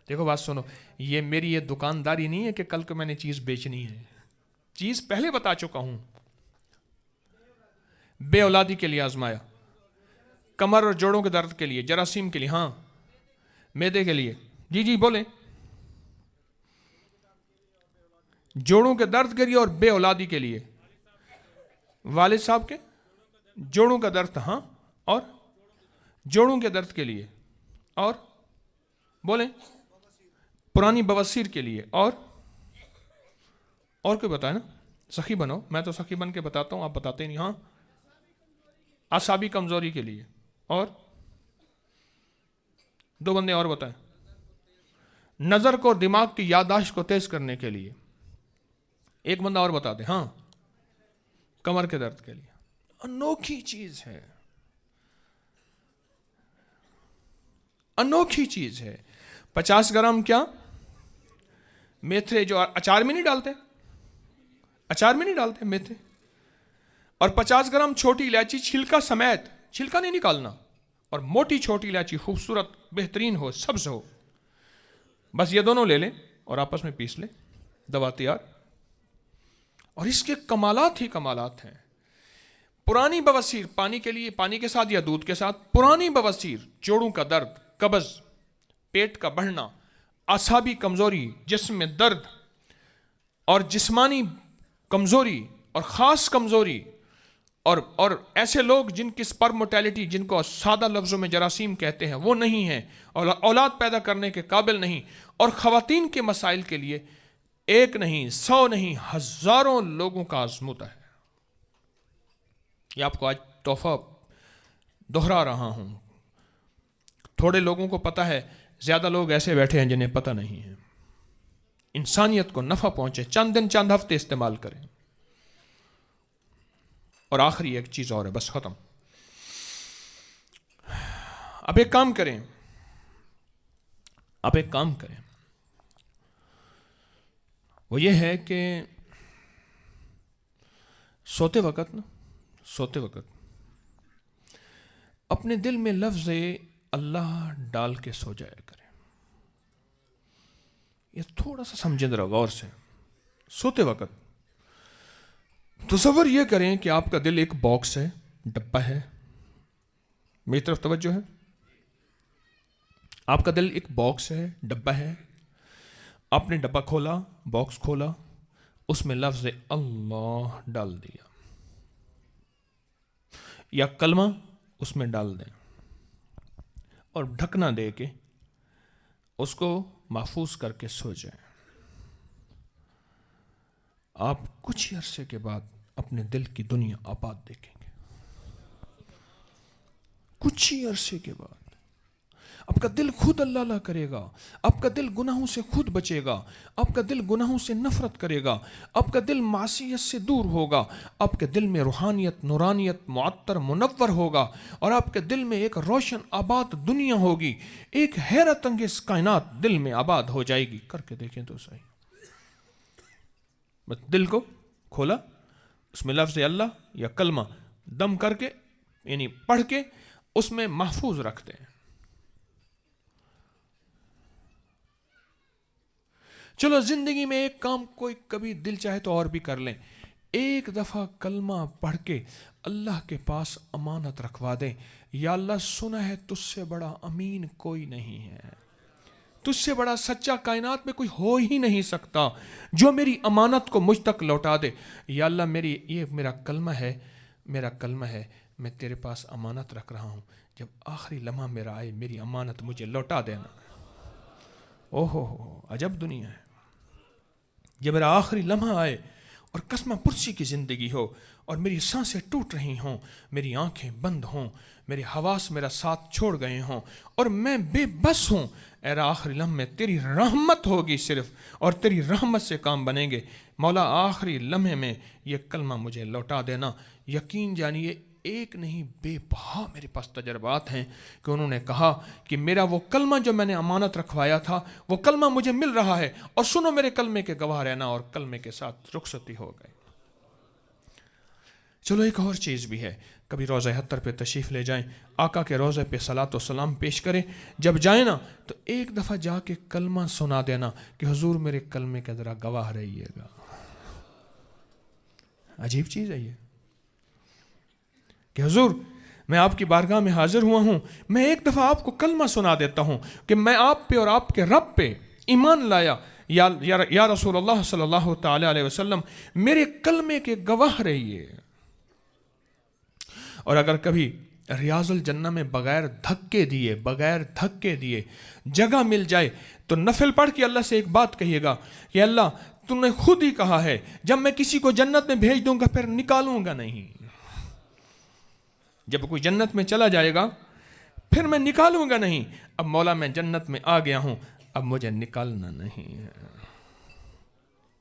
دیکھو بات سنو، یہ میری یہ دکانداری نہیں ہے کہ کل کو میں نے چیز بیچنی ہے، چیز پہلے بتا چکا ہوں۔ بے اولادی کے لیے آزمایا، کمر اور جوڑوں کے درد کے لیے، جراثیم کے لیے، ہاں معدے کے لیے، جی جی بولیں، جوڑوں کے درد کے لیے اور بے اولادی کے لیے، والد صاحب کے جوڑوں کا درد، ہاں، اور جوڑوں کے درد کے لیے، اور بولیں پرانی بواسیر کے لیے، اور کوئی بتائے نا، سخی بنو، میں تو سخی بن کے بتاتا ہوں، آپ بتاتے نہیں، ہاں اعصابی کمزوری کے لیے، اور 2 بندے اور بتائیں، نظر کو، دماغ کی یادداشت کو تیز کرنے کے لیے، ایک بندہ اور بتا دے. ہاں کمر کے درد کے لیے انوکھی چیز ہے, انوکھی چیز ہے. 50 گرام کیا میتھے, جو اچار میں نہیں ڈالتے, اچار میں نہیں ڈالتے میتھے, اور 50 گرام چھوٹی الائچی چھلکا سمیت, چھلکا نہیں نکالنا, اور موٹی چھوٹی الائچی خوبصورت بہترین ہو, سبز ہو, بس یہ دونوں لے لیں اور آپس میں پیس لیں, دوا تیار. اور اس کے کمالات ہی کمالات ہیں. پرانی بواسیر, پانی کے لیے, پانی کے ساتھ یا دودھ کے ساتھ, پرانی بواسیر, جوڑوں کا درد, قبض, پیٹ کا بڑھنا, اعصابی کمزوری, جسم میں درد اور جسمانی کمزوری اور خاص کمزوری, اور ایسے لوگ جن کی سپرم موٹیلٹی, جن کو سادہ لفظوں میں جراثیم کہتے ہیں, وہ نہیں ہیں, اور اولاد پیدا کرنے کے قابل نہیں, اور خواتین کے مسائل کے لیے ایک نہیں, 100 نہیں, ہزاروں لوگوں کا آزمودہ ہے. یہ آپ کو آج تحفہ دہرا رہا ہوں. تھوڑے لوگوں کو پتہ ہے, زیادہ لوگ ایسے بیٹھے ہیں جنہیں پتہ نہیں ہے. انسانیت کو نفع پہنچے, چند دن چند ہفتے استعمال کریں. اور آخری ایک چیز اور ہے, بس ختم. اب ایک کام کریں, آپ ایک کام کریں, وہ یہ ہے کہ سوتے وقت اپنے دل میں لفظ اللہ ڈال کے سو جایا کریں. یہ تھوڑا سا سمجھیں ذرا غور سے. سوتے وقت تصور یہ کریں کہ آپ کا دل ایک باکس ہے, ڈبہ ہے. میری طرف توجہ ہے. آپ کا دل ایک باکس ہے, ڈبہ ہے. آپ نے ڈبہ کھولا, باکس کھولا, اس میں لفظ اللہ ڈال دیا, یا کلمہ اس میں ڈال دیں, اور ڈھکنا دے کے اس کو محفوظ کر کے سو جائیں. آپ کچھ ہی عرصے کے بعد اپنے دل کی دنیا آباد دیکھیں گے. کچھ ہی عرصے کے بعد آپ کا دل خود اللہ اللہ کرے گا. آپ کا دل گناہوں سے خود بچے گا. آپ کا دل گناہوں سے نفرت کرے گا. آپ کا دل معصیت سے دور ہوگا. آپ کے دل میں روحانیت, نورانیت, معطر, منور ہوگا. اور آپ کے دل میں ایک روشن آباد دنیا ہوگی. ایک حیرت انگیز کائنات دل میں آباد ہو جائے گی. کر کے دیکھیں تو صحیح. بس دل کو کھولا, اس میں لفظ اللہ یا کلمہ دم کر کے, یعنی پڑھ کے اس میں محفوظ رکھتے ہیں. چلو زندگی میں ایک کام کوئی کبھی دل چاہے تو اور بھی کر لیں. ایک دفعہ کلمہ پڑھ کے اللہ کے پاس امانت رکھوا دیں. یا اللہ, سنا ہے تجھ سے بڑا امین کوئی نہیں ہے, تجھ سے بڑا سچا کائنات میں کوئی ہو ہی نہیں سکتا جو میری امانت کو مجھ تک لوٹا دے. یا اللہ, یہ میرا کلمہ ہے, میں تیرے پاس امانت رکھ رہا ہوں. جب آخری لمحہ میرا آئے, میری امانت مجھے لوٹا دینا. اوہو عجب دنیا ہے. جب میرا آخری لمحہ آئے اور قسمہ پرسی کی زندگی ہو, اور میری سانسیں ٹوٹ رہی ہوں, میری آنکھیں بند ہوں, میرے حواس میرا ساتھ چھوڑ گئے ہوں, اور میں بے بس ہوں. اے آخری لمحے میں تیری رحمت ہوگی صرف, اور تیری رحمت سے کام بنیں گے. مولا, آخری لمحے میں یہ کلمہ مجھے لوٹا دینا. یقین جانیے ایک نہیں بے بہا میرے پاس تجربات ہیں کہ انہوں نے کہا کہ میرا وہ کلمہ جو میں نے امانت رکھوایا تھا, وہ کلمہ مجھے مل رہا ہے, اور سنو میرے کلمے کے گواہ رہنا, اور کلمے کے ساتھ رخصتی ہو گئے. چلو ایک اور چیز بھی ہے, کبھی روضہ حتر پہ تشریف لے جائیں, آقا کے روضے پہ صلاۃ و سلام پیش کریں. جب جائیں نا تو ایک دفعہ جا کے کلمہ سنا دینا کہ حضور میرے کلمے کا ذرا گواہ رہیے گا. عجیب چیز ہے یہ کہ حضور میں آپ کی بارگاہ میں حاضر ہوا ہوں, میں ایک دفعہ آپ کو کلمہ سنا دیتا ہوں کہ میں آپ پہ اور آپ کے رب پہ ایمان لایا. یا رسول اللہ صلی اللہ تعالی علیہ وسلم, میرے کلمے کے گواہ رہیے. اور اگر کبھی ریاض الجنہ میں بغیر دھکے دیے جگہ مل جائے تو نفل پڑھ کے اللہ سے ایک بات کہیے گا کہ اللہ, تم نے خود ہی کہا ہے جب میں کسی کو جنت میں بھیج دوں گا پھر نکالوں گا نہیں. جب کوئی جنت میں چلا جائے گا پھر میں نکالوں گا نہیں. اب مولا میں جنت میں آ گیا ہوں, اب مجھے نکالنا نہیں ہے.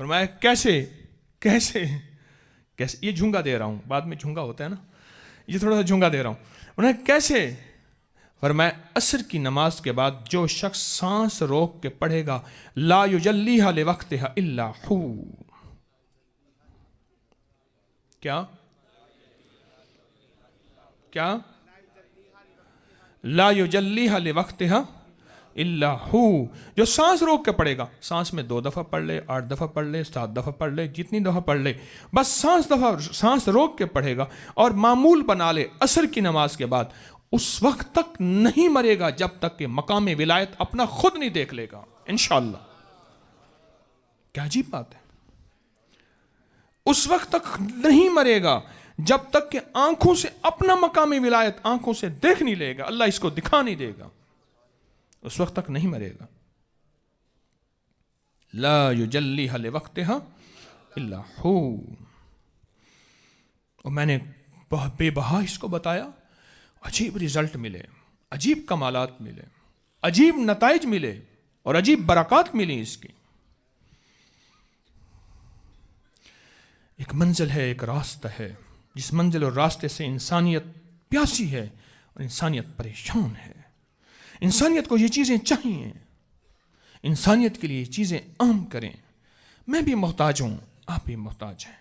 فرمایا کیسے کیسے کیسے؟ یہ جھنگا دے رہا ہوں، بعد میں جھنگا ہوتا ہے نا، یہ تھوڑا سا جھنگا دے رہا ہوں. انہوں نے کیسے؟ فرمایا عصر کی نماز کے بعد جو شخص سانس روک کے پڑھے گا لا یجلیھا لوقتھا الا ہو. کیا کیا؟ لا یجلیھا لوقتھا الا ہو. جو سانس روک کے پڑھے گا، سانس میں 2 دفعہ پڑھ لے، 8 دفعہ پڑھ لے، 7 دفعہ پڑھ لے، جتنی دفعہ پڑھ لے، بس سانس روک کے پڑھے گا اور معمول بنا لے عصر کی نماز کے بعد، اس وقت تک نہیں مرے گا جب تک کہ مقام ولایت اپنا خود نہیں دیکھ لے گا انشاءاللہ. کیا عجیب بات ہے. اس وقت تک نہیں مرے گا جب تک کہ آنکھوں سے اپنا مقام ولایت آنکھوں سے دیکھ نہیں لے گا، اللہ اس کو دکھا نہیں دے گا، اس وقت تک نہیں مرے گا. لا یجلیھا لوقتھا الا ہو. اور میں نے بے بہا اس کو بتایا، عجیب رزلٹ ملے، عجیب کمالات ملے، عجیب نتائج ملے اور عجیب برکات ملی اس کی. ایک منزل ہے، ایک راستہ ہے، جس منزل اور راستے سے انسانیت پیاسی ہے اور انسانیت پریشان ہے. انسانیت کو یہ چیزیں چاہیے، انسانیت کے لیے یہ چیزیں عام کریں. میں بھی محتاج ہوں، آپ بھی محتاج ہیں،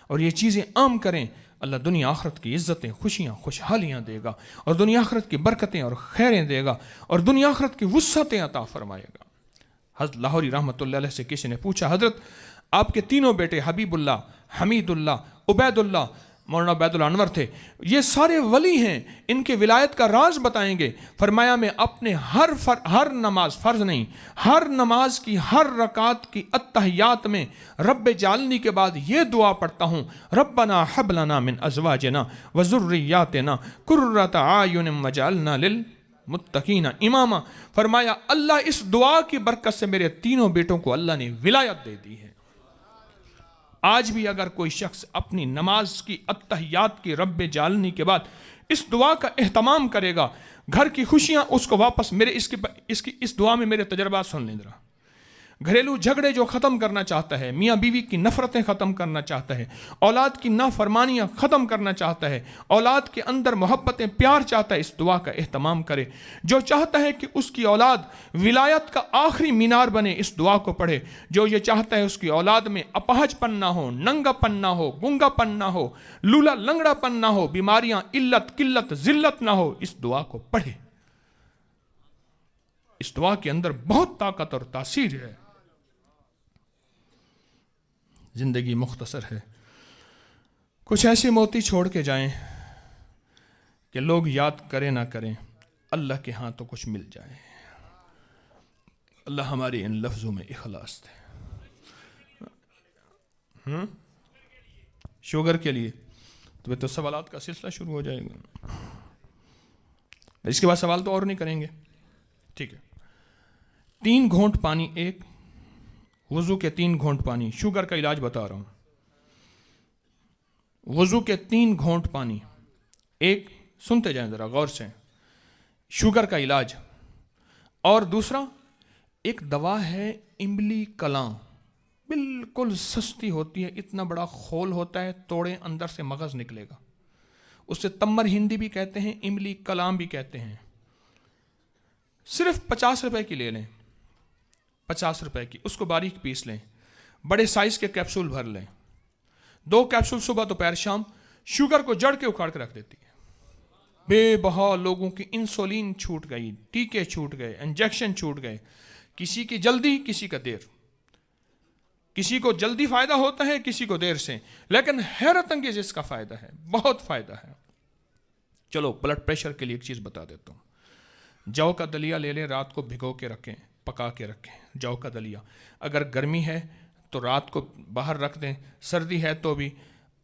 اور یہ چیزیں عام کریں. اللہ دنیا آخرت کی عزتیں، خوشیاں، خوشحالیاں دے گا، اور دنیا آخرت کی برکتیں اور خیریں دے گا، اور دنیا آخرت کی وسعتیں عطا فرمائے گا. حضرت لاہوری رحمۃ اللہ علیہ سے کسی نے پوچھا، حضرت آپ کے تینوں بیٹے حبیب اللہ، حمید اللہ، عبید اللہ، مولانا عبید اللہ انور تھے، یہ سارے ولی ہیں، ان کے ولایت کا راز بتائیں گے؟ فرمایا میں اپنے ہر نماز، فرض نہیں، ہر نماز کی ہر رکعت کی اتحیات میں رب جعلنی کے بعد یہ دعا پڑھتا ہوں، ربنا حب لنا من ازواجنا وذریاتنا قرۃ اعین وجعلنا للمتقین اماما. فرمایا اللہ اس دعا کی برکت سے میرے تینوں بیٹوں کو اللہ نے ولایت دے دی ہے. آج بھی اگر کوئی شخص اپنی نماز کی اتحیات کی رب جعلنی کے بعد اس دعا کا اہتمام کرے گا، گھر کی خوشیاں اس کو واپس میرے اس دعا میں میرے تجربات سن لیں ذرا. گھریلو جھگڑے جو ختم کرنا چاہتا ہے، میاں بیوی کی نفرتیں ختم کرنا چاہتا ہے، اولاد کی نافرمانیاں ختم کرنا چاہتا ہے، اولاد کے اندر محبتیں پیار چاہتا ہے، اس دعا کا اہتمام کرے. جو چاہتا ہے کہ اس کی اولاد ولایت کا آخری مینار بنے، اس دعا کو پڑھے. جو یہ چاہتا ہے اس کی اولاد میں اپہج پن نہ ہو، ننگا پن نہ ہو، گنگا پن نہ ہو، لولا لنگڑا پن نہ ہو، بیماریاں، علت، قلت، ذلت نہ ہو، اس دعا کو پڑھے. اس دعا کے اندر بہت طاقت اور تاثیر ہے. زندگی مختصر ہے، کچھ ایسے موتی چھوڑ کے جائیں کہ لوگ یاد کریں نہ کریں، اللہ کے ہاں تو کچھ مل جائے. اللہ ہمارے ان لفظوں میں اخلاص دے. شوگر کے لیے تو سوالات کا سلسلہ شروع ہو جائے گا، اس کے بعد سوال تو اور نہیں کریں گے، ٹھیک ہے. 3 گھونٹ پانی، ایک وضو کے 3 گھونٹ پانی. شوگر کا علاج بتا رہا ہوں. وضو کے 3 گھونٹ پانی، ایک سنتے جائیں ذرا غور سے، شوگر کا علاج. اور دوسرا ایک دوا ہے املی کلاں، بالکل سستی ہوتی ہے، اتنا بڑا خول ہوتا ہے، توڑیں اندر سے مغز نکلے گا. اسے تمر ہندی بھی کہتے ہیں، املی کلاں بھی کہتے ہیں. صرف 50 روپے کی لے لیں، 50 روپے کی، اس کو باریک پیس لیں، بڑے سائز کے کیپسول بھر لیں. 2 کیپسول صبح دوپہر شام. شوگر کو جڑ کے اکھاڑ کے رکھ دیتی ہے. بے بہا لوگوں کی انسولین چھوٹ گئی، ٹیکے چھوٹ گئے، انجیکشن چھوٹ گئے. کسی کی جلدی، کسی کا دیر. کسی کو جلدی فائدہ ہوتا ہے، کسی کو دیر سے، لیکن حیرت انگیز اس کا فائدہ ہے، بہت فائدہ ہے. چلو بلڈ پریشر کے لیے ایک چیز بتا دیتا ہوں. جو کا دلیا لے لیں، رات کو بھگو کے رکھیں، پکا کے رکھیں. جو کا دلیا اگر گرمی ہے تو رات کو باہر رکھ دیں، سردی ہے تو بھی.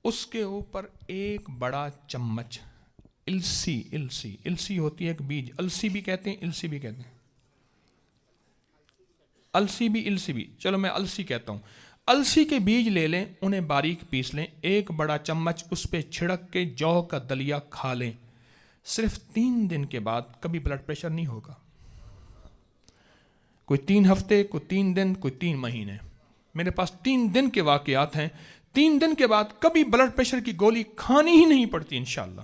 اس کے اوپر 1 بڑا چمچ السی ہوتی ہے ایک بیج، السی بھی کہتے ہیں، السی بھی کہتے ہیں، السی بھی، چلو میں السی کہتا ہوں. السی کے بیج لے لیں، انہیں باریک پیس لیں، 1 بڑا چمچ اس پہ چھڑک کے جو کا دلیا کھا لیں. صرف 3 دن کے بعد کبھی بلڈ پریشر نہیں ہوگا. کوئی 3 ہفتے، کوئی 3 دن، کوئی 3 مہینے. میرے پاس 3 دن کے واقعات ہیں. 3 دن کے بعد کبھی بلڈ پریشر کی گولی کھانی ہی نہیں پڑتی انشاءاللہ.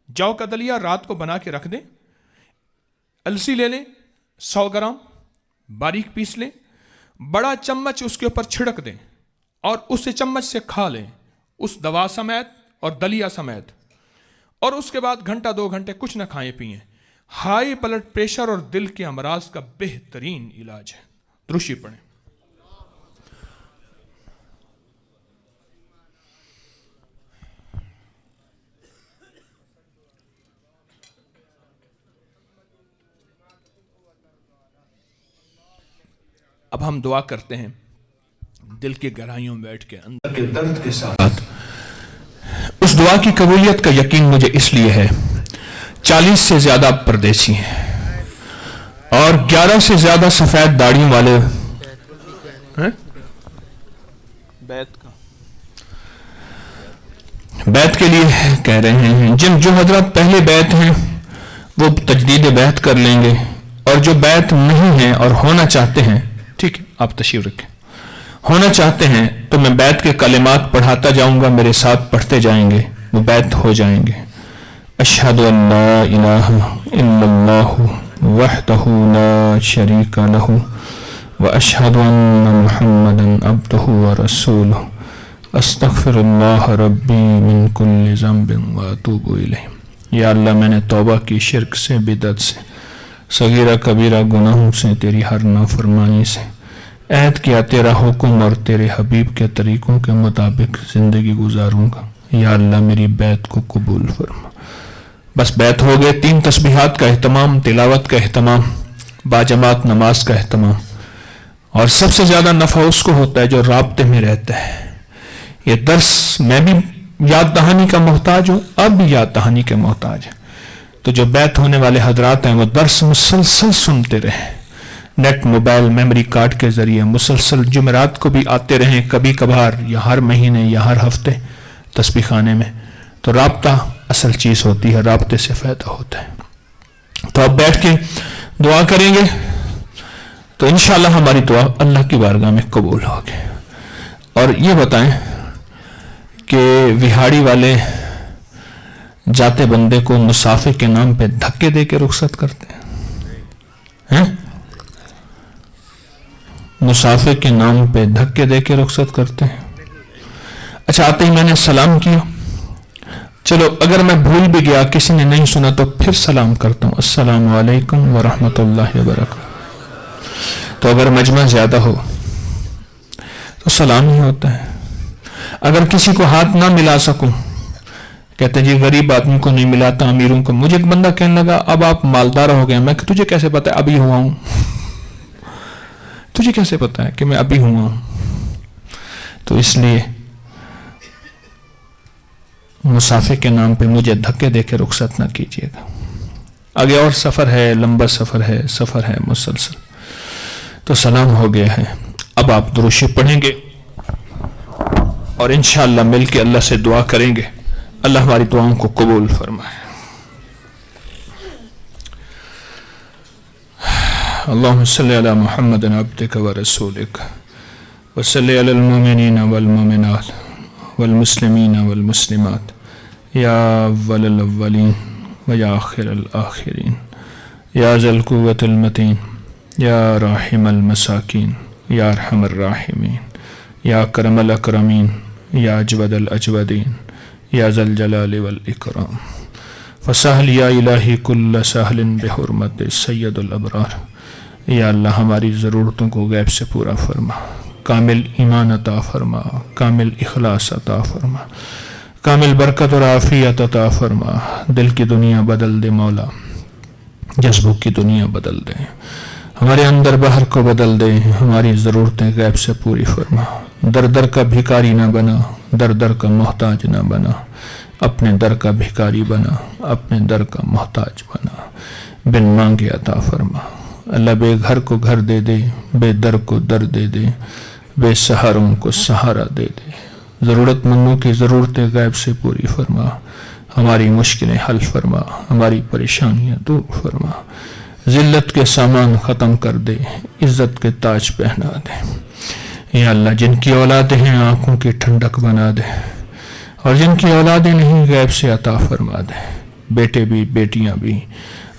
جو کا دلیا رات کو بنا کے رکھ دیں, السی لے لیں 100 گرام باریک پیس لیں, بڑا چمچ اس کے اوپر چھڑک دیں اور اسے چمچ سے کھا لیں, اس دوا سمیت اور دلیا سمیت, اور اس کے بعد گھنٹہ 2 گھنٹے کچھ نہ کھائیں پئیں. ہائی بلڈ پریشر اور دل کے امراض کا بہترین علاج ہے. درشی پڑھیں. اب ہم دعا کرتے ہیں دل کے گہرائیوں میں بیٹھ کے اندر کے درد کے ساتھ. اس دعا کی قبولیت کا یقین مجھے اس لیے ہے 40 سے زیادہ پردیسی ہیں اور 11 سے زیادہ سفید داڑھیوں والے بیعت کے لیے کہہ رہے ہیں. جو حضرات پہلے بیعت ہیں وہ تجدید بیعت کر لیں گے, اور جو بیعت نہیں ہیں اور ہونا چاہتے ہیں, ٹھیک ہے آپ تشریف رکھیں, ہونا چاہتے ہیں تو میں بیعت کے کلمات پڑھاتا جاؤں گا, میرے ساتھ پڑھتے جائیں گے, وہ بیعت ہو جائیں گے. اشہد ان لا الہ الا اللہ وحدہ لا شریک لہ واشہد ان محمدا عبدہ ورسولہ استغفر اللہ ربی من کل ذنب واتوب الیہ. یا اللہ میں نے توبہ کی شرک سے, بدعت سے, صغیرہ کبیرہ گناہوں سے, تیری ہر نافرمانی سے. عہد کیا تیرا حکم اور تیرے حبیب کے طریقوں کے مطابق زندگی گزاروں گا. یا اللہ میری بیعت کو قبول فرما. بس بیعت ہو گئے. 3 تسبیحات کا اہتمام, تلاوت کا اہتمام, باجماعت نماز کا اہتمام, اور سب سے زیادہ نفع اس کو ہوتا ہے جو رابطے میں رہتا ہے. یہ درس میں بھی یاد دہانی کا محتاج ہوں, اب بھی یاد دہانی کے محتاج ہیں. تو جو بیعت ہونے والے حضرات ہیں وہ درس مسلسل سنتے رہیں, نیٹ, موبائل, میموری کارڈ کے ذریعے مسلسل جمعرات کو بھی آتے رہیں, کبھی کبھار یا ہر مہینے یا ہر ہفتے تسبیح خانے میں. تو رابطہ اصل چیز ہوتی ہے, رابطے سے فائدہ ہوتا ہے. تو اب بیٹھ کے دعا کریں گے تو انشاءاللہ ہماری دعا اللہ کی بارگاہ میں قبول ہوگی. اور یہ بتائیں کہ وہاڑی والے جاتے بندے کو مسافر کے نام پہ دھکے دے کے رخصت کرتے ہیں؟ مسافر کے نام پہ دھکے دے کے رخصت کرتے ہیں. اچھا آتے ہی میں نے سلام کیا, چلو اگر میں بھول بھی گیا, کسی نے نہیں سنا تو پھر سلام کرتا ہوں, السلام علیکم ورحمۃ اللہ وبرکاتہ. تو اگر مجمع زیادہ ہو تو سلام ہی ہوتا ہے. اگر کسی کو ہاتھ نہ ملا سکوں, کہتے ہیں جی غریب آدمی کو نہیں ملاتا, امیروں کو. مجھے ایک بندہ کہنے لگا اب آپ مالدار ہو گئے. میں کہ تجھے کیسے پتا ہے ابھی ہوا ہوں؟ تجھے کیسے پتا ہے کہ میں ابھی ہوا ہوں؟ تو اس لیے مسافر کے نام پہ مجھے دھکے دے کے رخصت نہ کیجیے گا. آگے اور سفر ہے, لمبا سفر ہے مسلسل. تو سلام ہو گیا ہے. اب آپ درود شریف پڑھیں گے اور انشاءاللہ مل کے اللہ سے دعا کریں گے, اللہ ہماری دعاؤں کو قبول فرمائے. اللہم صلی علی محمد عبدک ورسولک وصلی علی المؤمنین والمؤمنات والمسلمین والمسلمات یا اول الاولین و یا آخر الآخرین یا ذی القوة المتین یا راحم المساکین یا ارحم الراحمین یا اکرم الاکرمین یا اجود الاجودین یا ذی الجلال والاکرام. فسہل یا الہی کل سہل بحرمت سید الابرار. یا اللہ ہماری ضرورتوں کو غیب سے پورا فرما, کامل ایمان عطا فرما, کامل اخلاص عطا فرما, کامل برکت اور عافیت عطا فرما. دل کی دنیا بدل دے مولا, جذبوں کی دنیا بدل دے, ہمارے اندر باہر کو بدل دے, ہماری ضرورتیں غیب سے پوری فرما. در در کا بھکاری نہ بنا, در در کا محتاج نہ بنا, اپنے در کا بھکاری بنا, اپنے در کا محتاج بنا. بن مانگے عطا فرما. اللہ بے گھر کو گھر دے دے, بے در کو در دے دے, بے سہاروں کو سہارا دے دے. ضرورت مندوں کی ضرورتیں غیب سے پوری فرما, ہماری مشکلیں حل فرما, ہماری پریشانیاں دور فرما. ذلت کے سامان ختم کر دے, عزت کے تاج پہنا دے. یا اللہ جن کی اولادیں ہیں آنکھوں کی ٹھنڈک بنا دے، اور جن کی اولادیں نہیں غیب سے عطا فرما دے، بیٹے بھی بیٹیاں بھی۔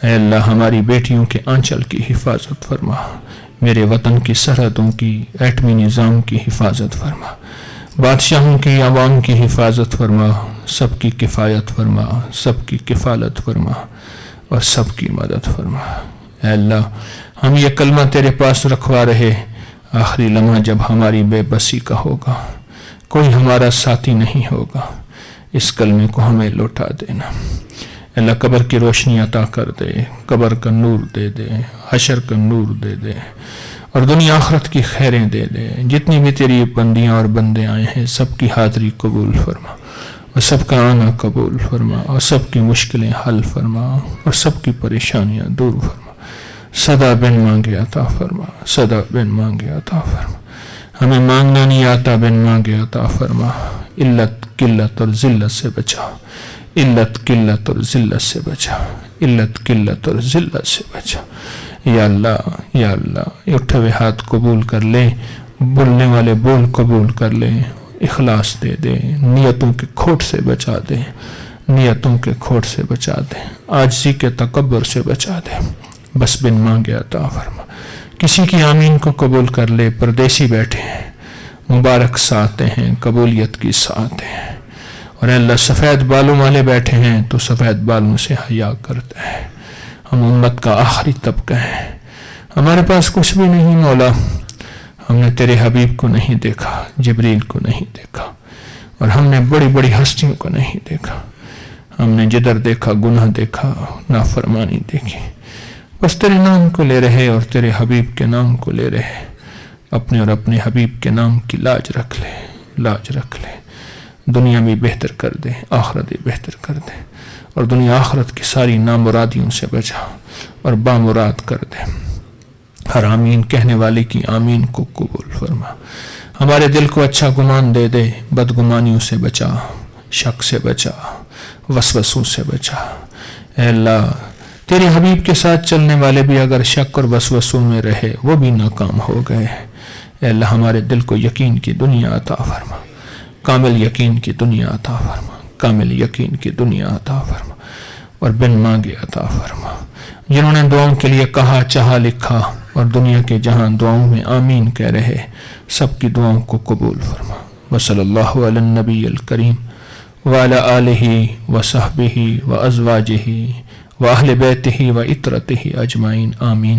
اے اللہ ہماری بیٹیوں کے آنچل کی حفاظت فرما، میرے وطن کی سرحدوں کی ایٹمی نظام کی حفاظت فرما، بادشاہوں کی عوام کی حفاظت فرما، سب کی کفایت فرما، سب کی کفالت فرما اور سب کی مدد فرما۔ اے اللہ ہم یہ کلمہ تیرے پاس رکھوا رہے، آخری لمحہ جب ہماری بے بسی کا ہوگا، کوئی ہمارا ساتھی نہیں ہوگا، اس کلمے کو ہمیں لوٹا دینا۔ اللہ قبر کی روشنی عطا کر دے، قبر کا نور دے دے، حشر کا نور دے دے، اور دنیا آخرت کی خیریں دے دے۔ جتنی بھی تیری بندیاں اور بندے آئے ہیں سب کی حاضری قبول فرما، اور سب کا آنا قبول فرما، اور سب کی مشکلیں حل فرما، اور سب کی پریشانیاں دور فرما۔ صدا بن مانگے عطا فرما، صدا بن مانگے عطا فرما، ہمیں مانگنا نہیں آتا، بن مانگے عطا فرما۔ علت قلت اور ذلت سے بچا، علت قلت اور ذلت سے بچا، علت قلت اور ذلت سے بچا۔ یا اللہ یا اللہ اٹھے ہوئے ہاتھ قبول کر لے، بولنے والے بول قبول کر لے، اخلاص دے دے، نیتوں کے کھوٹ سے بچا دے، نیتوں کے کھوٹ سے بچا دے، عاجزی کے تکبر سے بچا دے، بس بن مانگے عطا فرما۔ کسی کی آمین کو قبول کر لے، پردیسی بیٹھے ہیں، مبارک ساتھ ہیں، قبولیت کی ساتھ ہیں، اور اے اللہ سفید بالوں والے بیٹھے ہیں تو سفید بالوں سے حیا کرتا ہے۔ ہم امت کا آخری طبقہ ہیں، ہمارے پاس کچھ بھی نہیں مولا، ہم نے تیرے حبیب کو نہیں دیکھا، جبریل کو نہیں دیکھا، اور ہم نے بڑی بڑی ہستیوں کو نہیں دیکھا، ہم نے جدھر دیکھا گناہ دیکھا، نافرمانی دیکھی، بس تیرے نام کو لے رہے اور تیرے حبیب کے نام کو لے رہے، اپنے اور اپنے حبیب کے نام کی لاج رکھ لے، لاج رکھ لے، دنیا بھی بہتر کر دے، آخرت بھی بہتر کر دے، اور دنیا آخرت کی ساری نامرادیوں سے بچا اور بامراد کر دے۔ ہر آمین کہنے والے کی آمین کو قبول فرما، ہمارے دل کو اچھا گمان دے دے، بدگمانیوں سے بچا، شک سے بچا، وسوسوں سے بچا۔ اے اللہ تیرے حبیب کے ساتھ چلنے والے بھی اگر شک اور وسوسوں میں رہے وہ بھی ناکام ہو گئے۔ اے اللہ ہمارے دل کو یقین کی دنیا عطا فرما، کامل یقین کی دنیا عطا فرما، کامل یقین کی دنیا عطا فرما، اور بن مانگے عطا فرما۔ جنہوں نے دعاؤں کے لیے کہا، چاہا، لکھا، اور دنیا کے جہاں دعاؤں میں آمین کہہ رہے، سب کی دعاؤں کو قبول فرما۔ وصلی اللہ علی النبی الکریم وعلی آلہ وصحبہ وازواجہ وأهل بیتہ وعطرتہ اجمعین، آمین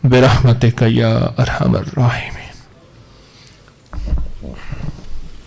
برحمتک یا ارحم الراحمین۔